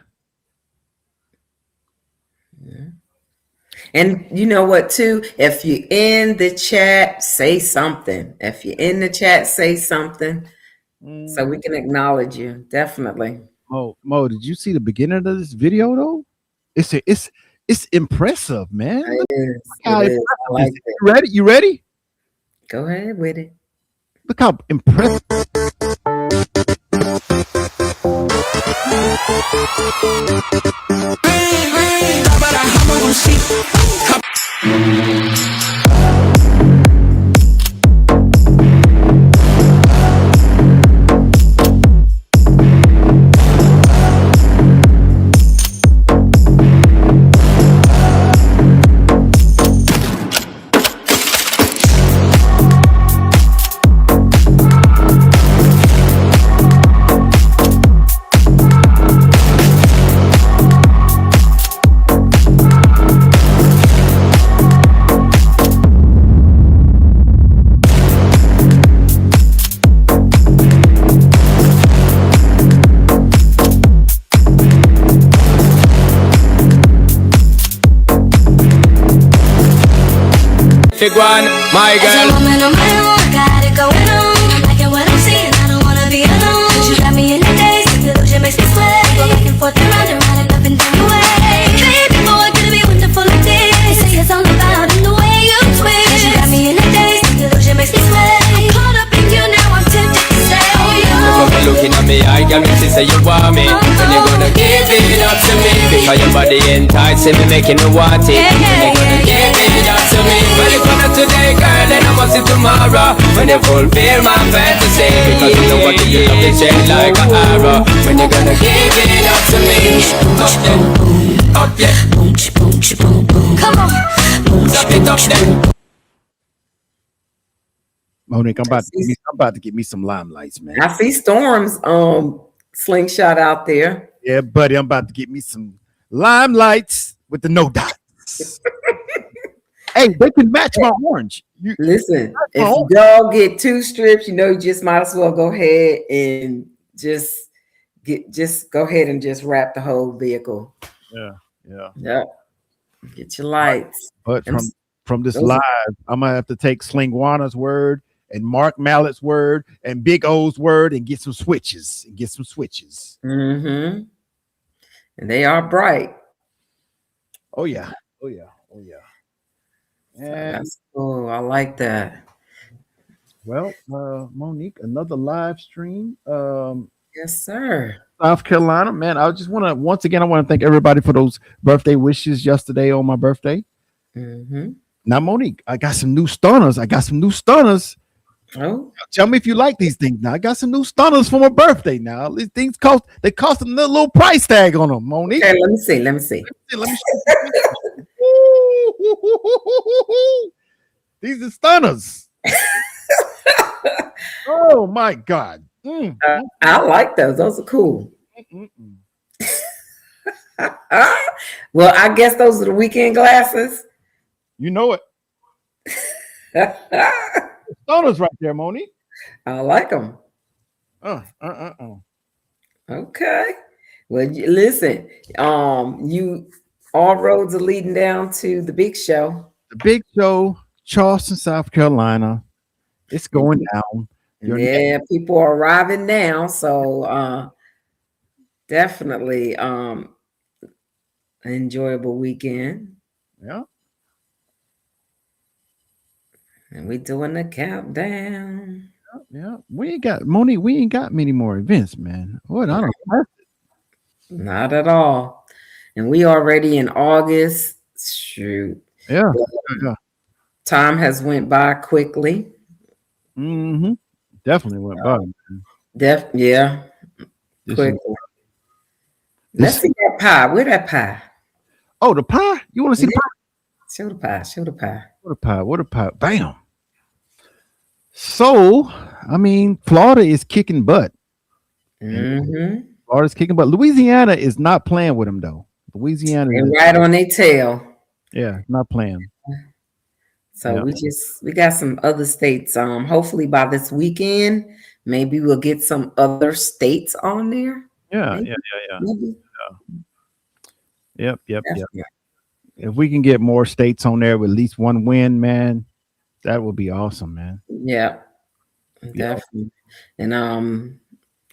And you know what, too? If you're in the chat, say something. If you're in the chat, say something so we can acknowledge you. Definitely. Mo, did you see the beginning of this video though? It's impressive, man. It is. How It is. I like impressive. it. You ready? You ready? Go ahead with it. Look how impressive. Fig one, my As a girl. woman on my own, I got it going on. I'm liking what I'm seeing, I don't wanna be alone. You got me in the daze, the illusion makes me sway. Go back and forth and round and up and down the way. Baby boy, could it be wonderful like this? They say it's all about in the way you twist. You got me in the daze, the illusion makes me sway. I'm caught up in you now, I'm tempted to say, oh Never be you. looking at me, I can see say you want me. When you gonna give it up to me? Because your body enticing me, making me want it. When you gonna give it up to me? Well, if not today, girl, then I must see tomorrow. When you fulfill my fantasy. Because you know what you love, it shade like an arrow. When you gonna give it up to me? Up there, up there. Come on. Stop it up there. Monique, I'm about to get me some limelights, man. I see Storm's slingshot out there. Yeah, buddy, I'm about to get me some limelights with the no dots. Hey, they can match my orange. Listen, if y'all get 2 strips, you just might as well go ahead and just go ahead and just wrap the whole vehicle. Yeah. Yep. Get your lights. But from this live, I'm gonna have to take Slingwana's word and Mark Mallett's word and Big O's word and get some switches. Mm-hmm. And they are bright. Oh yeah. And That's cool. I like that. well, Monique, another live stream. Yes, sir. South Carolina, man. I just want to once again thank everybody for those birthday wishes yesterday on my birthday. Mm-hmm. Now, Monique, I got some new stunners. Oh, tell me if you like these things. Now, I got some new stunners for my birthday. Now, these things cost a little price tag on them, Monique. okay. Let me see. Let me These are stunners. Oh my God. I like those. Those are cool. Well, I guess those are the weekend glasses. You know it. Stunners right there, Monique. I like them. Okay. Well, listen. You all roads are leading down to the big show. The big show, Charleston, South Carolina. It's going down. Yeah, people are arriving now. So definitely an enjoyable weekend. Yeah. And we're doing the countdown. Yeah. We ain't got many more events, man. What I don't know. Not at all. And we already in August. Shoot. Yeah. Time has went by quickly. Mm-hmm. Definitely went by. Yeah. Quickly. Let's see that pie. Where that pie? Oh, the pie? You want to see the pie? Show the pie. Show the pie. What a pie. Bam. So, I mean, Florida is kicking butt. Mm-hmm. Florida's kicking butt. Louisiana is not playing with them, though. Louisiana is right on their tail. Yeah, not playing. So we got some other states. Hopefully by this weekend, maybe we'll get some other states on there. Yeah, Maybe, yeah, yeah, maybe. yeah. Yep. Definitely. If we can get more states on there with at least one win, man, that would be awesome, man. Yeah, Be awesome. definitely. And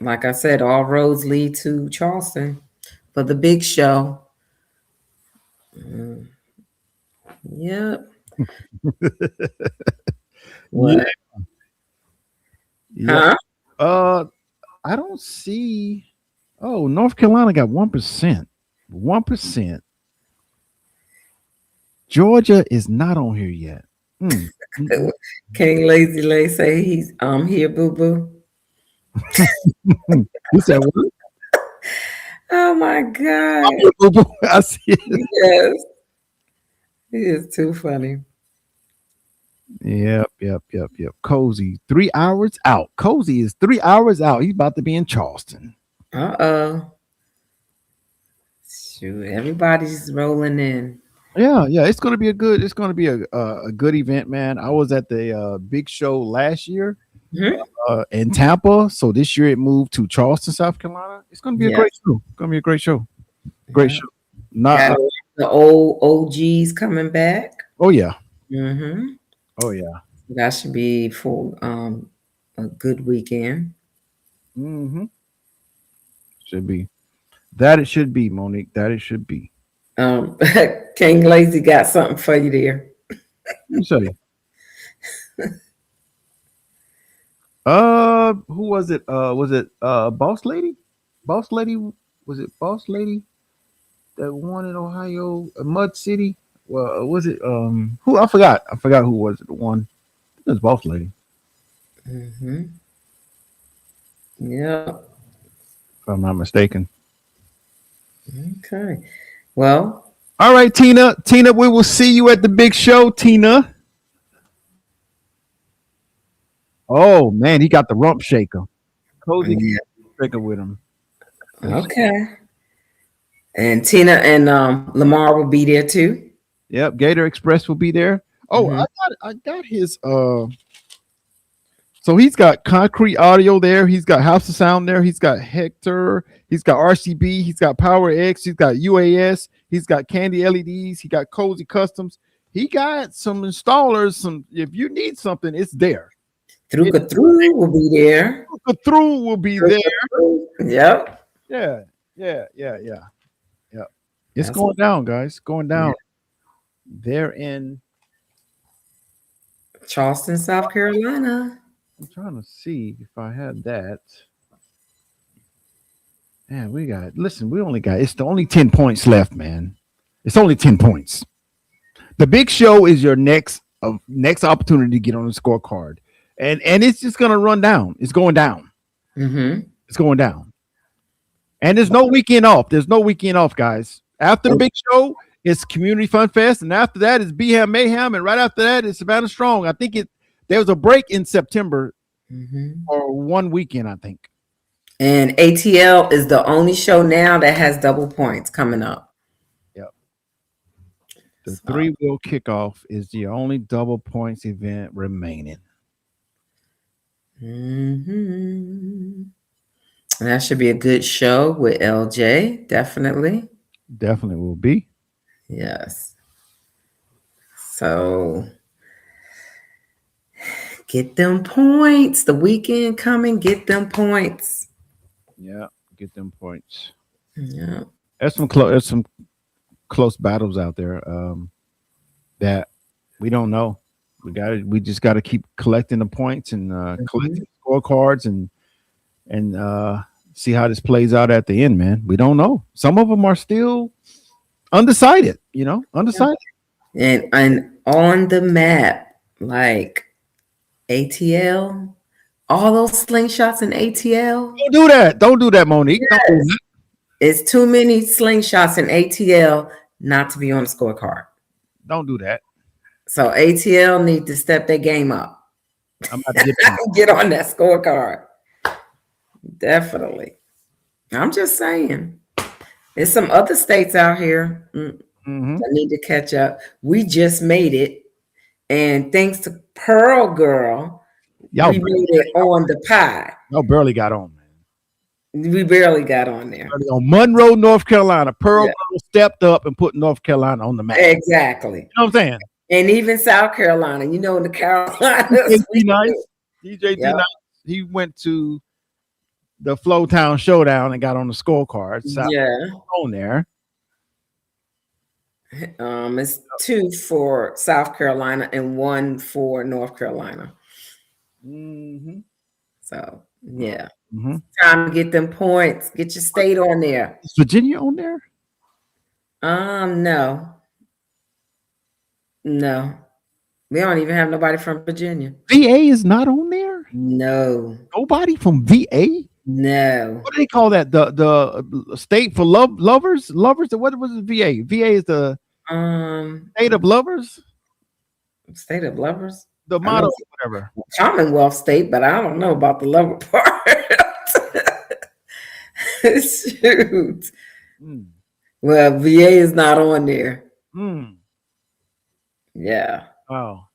like I said, all roads lead to Charleston for the big show. Mm, yep. Yeah. What? Yep. Huh? I don't see. Oh, North Carolina got 1%. 1%. Georgia is not on here yet. King Lazy Lay say he's here, boo boo. You said what? Oh my God. I see it. Yes. He is too funny. Yep. Cozy, 3 hours out. Cozy is 3 hours out. He's about to be in Charleston. Uh-oh. Shoot, everybody's rolling in. Yeah. It's gonna be a good good event, man. I was at the big show last year in Tampa. So this year it moved to Charleston, South Carolina. It's gonna be a great show. It's gonna be a great show. Great show. Not the old OGs coming back. oh yeah. Mm-hmm. Oh yeah. That should be for a good weekend. Mm-hmm. Should be. That it should be, Monique. That it should be. King Lazy got something for you there. You say. Who was it? Was it Boss Lady? Boss Lady, was it Boss Lady that won in Ohio, Mud City? Well, was it who? I forgot who was it. The one. It was Boss Lady. Mm-hmm. Yeah. If I'm not mistaken. Okay. Well. All right, Tina. Tina, we will see you at the big show, Tina. Oh man, he got the rump shaker. Cozy shaker with him. Okay. And Tina and Lamar will be there too. Yep, Gator Express will be there. Oh, I got his so he's got Concrete Audio there, he's got House of Sound there, he's got Hector, he's got RCB, he's got Power X, he's got UAS, he's got Candy LEDs, he got Cozy Customs, he got some installers. Some if you need something, it's there. Through will be there. Through will be there. Yep. Yeah. It's going down, guys. Going down. They're in Charleston, South Carolina. I'm trying to see if I had that. Man, we only got it's the only 10 points left, man. It's only 10 points. The big show is your next opportunity to get on the scorecard. And it's just gonna run down. It's going down. Mm-hmm. It's going down. And there's no weekend off. There's no weekend off, guys. After the big show, it's Community Fun Fest, and after that is BHAM Mayhem, and right after that is Savannah Strong. I think there was a break in September or one weekend, I think. And ATL is the only show now that has double points coming up. Yep. The three-wheel kickoff is the only double points event remaining. Mm-hmm. And that should be a good show with LJ. Definitely will be. Yes. So get them points. The weekend coming, get them points. Yeah, get them points. Yeah. There's some close battles out there that we don't know. We just got to keep collecting the points and collecting scorecards and see how this plays out at the end, man. We don't know. Some of them are still undecided, undecided. And on the map, like ATL, all those slingshots in ATL. Don't do that, Monique. Yes. Don't do that. It's too many slingshots in ATL not to be on the scorecard. Don't do that. So ATL need to step their game up. I'm about to get on that scorecard. Definitely. I'm just saying. There's some other states out here that need to catch up. We just made it. And thanks to Pearl Girl, we made it on the pie. Y'all barely got on, man. We barely got on there. On Monroe, North Carolina, Pearl Yeah. Girl stepped up and put North Carolina on the map. Exactly. You know what I'm saying? And even South Carolina, in the Carolinas. DJ D Nice. DJ D Yep. Nice. He went to the Flowtown Showdown and got on the scorecard. South Yeah. on there. It's 2 for South Carolina and 1 for North Carolina. Mm-hmm. So yeah, Mm-hmm. time to get them points. Get your state on there. Is Virginia on there? No, we don't even have nobody from Virginia. VA is not on there. No, Nobody from VA. no. What do they call that? The state for lovers. What was it? VA. VA is the state of lovers. State of lovers. The I motto, know whatever. Commonwealth state, but I don't know about the lover part. Shoot. Mm. Well, VA is not on there. Mm. Yeah. Wow.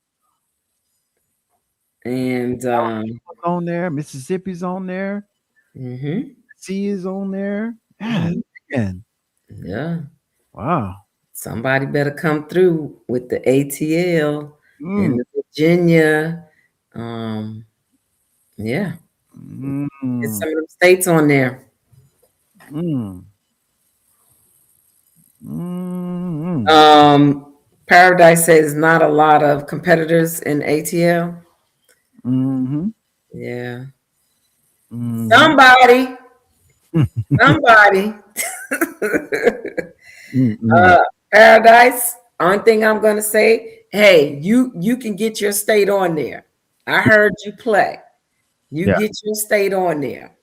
And On there. Mississippi's on there. mhm. C is on there. Man. Yeah. Wow. Somebody better come through with the ATL Mm. and the Virginia. Yeah. Mm. Get some of them states on there. Mm. Mm. Paradise says not a lot of competitors in ATL. Mm-hmm. Yeah. Mm. Somebody. Paradise. Only thing I'm gonna say, hey, you can get your state on there. I heard you play. You Yeah. get your state on there.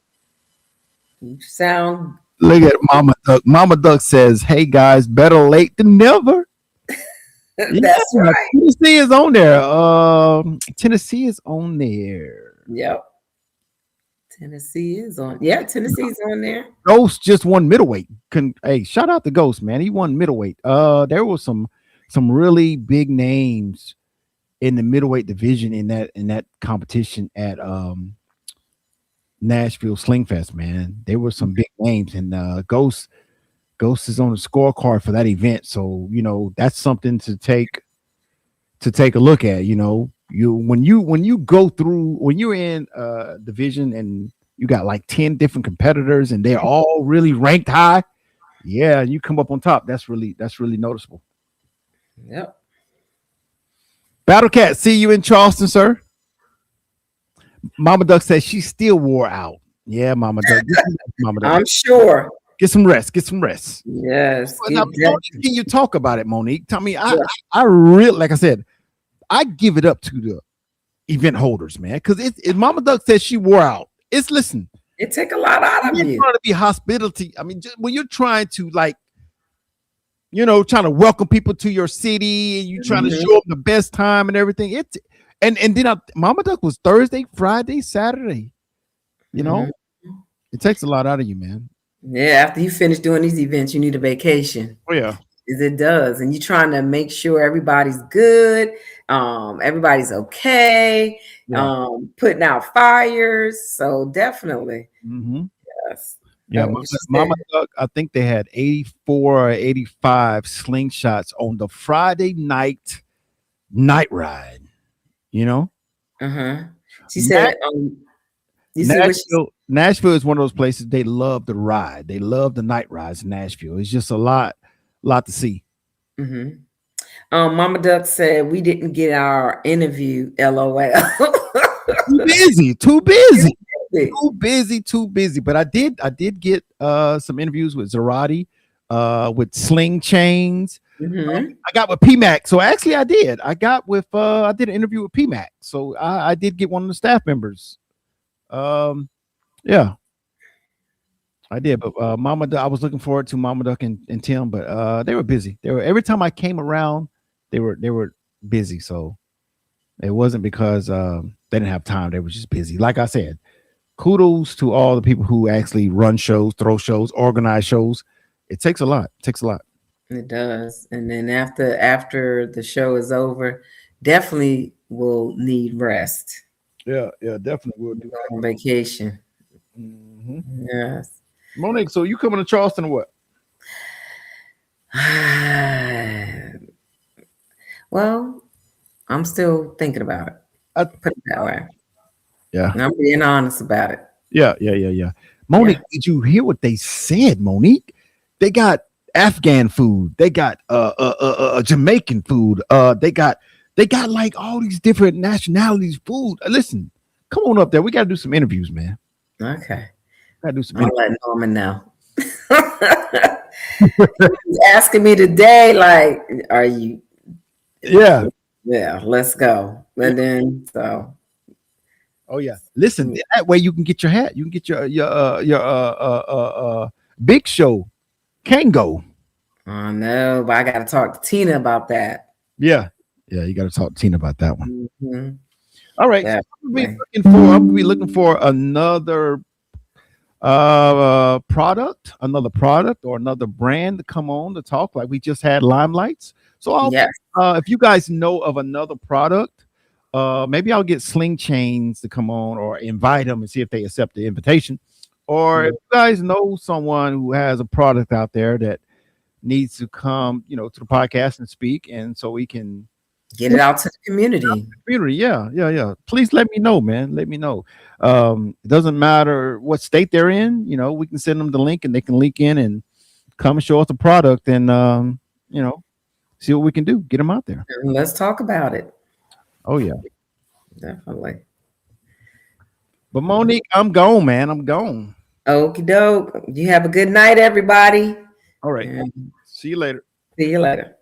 You sound Look at Mama Duck. Mama Duck says, "Hey guys, better late than never." that's Yeah, right. Tennessee is on there. Tennessee is on there. Yep. Tennessee is on. Yeah, Tennessee's on there. Ghost just won middleweight. Hey, shout out to Ghost, man. He won middleweight. There was some really big names in the middleweight division in that competition at Nashville Slingfest, man. There were some big names, and Ghost is on the scorecard for that event. So that's something to take a look at. When you go through, when you're in division and you got like 10 different competitors and they're all really ranked high, yeah, you come up on top. That's really noticeable. Yep. Battle Cat, see you in Charleston, sir. Mama Duck says she still wore out. Yeah, Mama Duck. Mama Duck. I'm sure. Get some rest. Yes. Now, can you talk about it, Monique? Tell me, I really, like I said, I give it up to the event holders, man, because Mama Duck says she wore out. Listen. It take a lot out of you. You're trying to be hospitality. I mean, just when you're trying to trying to welcome people to your city and you're trying to show them the best time and everything. And then Mama Duck was Thursday, Friday, Saturday. It takes a lot out of you, man. Yeah, after you finish doing these events, you need a vacation. Oh yeah. It does. And you're trying to make sure everybody's good, everybody's okay, putting out fires. So definitely. Mm-hmm. Yes. Yeah, Mama Duck, I think they had 84 or 85 slingshots on the Friday night ride. She said, Nashville is one of those places they love the ride. They love the night rides in Nashville. It's just a lot to see. Mama Duck said we didn't get our interview. LOL. Too busy. But I did get some interviews with Zarate, with Sling Chains. I got with PMAC. So actually I did. I did an interview with PMAC. So I did get one of the staff members. Yeah. I did, but Mama Duck, I was looking forward to Mama Duck and Tim, but they were busy. Every time I came around, they were busy. So it wasn't because they didn't have time. They were just busy. Like I said, kudos to all the people who actually run shows, throw shows, organize shows. It takes a lot. It does. And then after the show is over, definitely will need rest. Yeah, definitely will do on vacation. Mm-hmm. Yes. Monique, so you coming to Charleston or what? Well, I'm still thinking about it. Put it that way. Yeah. And I'm being honest about it. Yeah. Monique, did you hear what they said, Monique? They got Afghan food. They got Jamaican food. They got like all these different nationalities food. Listen, come on up there. We got to do some interviews, man. Okay. Got to do some I'll interviews. let Norman know. He's asking me today, like, are you? Yeah. Yeah, let's go. And then, so. Oh yeah. Listen, that way you can get your hat. You can get your Big Show Kango. I know, but I got to talk to Tina about that. Yeah. You got to talk to Tina about that one. Mm-hmm. All right. So I'm be looking for another product or another brand to come on to talk like we just had Limelights. So if you guys know of another product, maybe I'll get Sling Chains to come on or invite them and see if they accept the invitation. Or if you guys know someone who has a product out there that needs to come, to the podcast and speak, and so we can get it out to the community. Yeah. Please let me know, man. Let me know. It doesn't matter what state they're in. We can send them the link and they can link in and come and show us the product and, see what we can do. Get them out there. Let's talk about it. Oh, yeah. Definitely. But Monique, I'm gone, man. I'm gone. Okie doke. You have a good night, everybody. All right. See you later. See you later.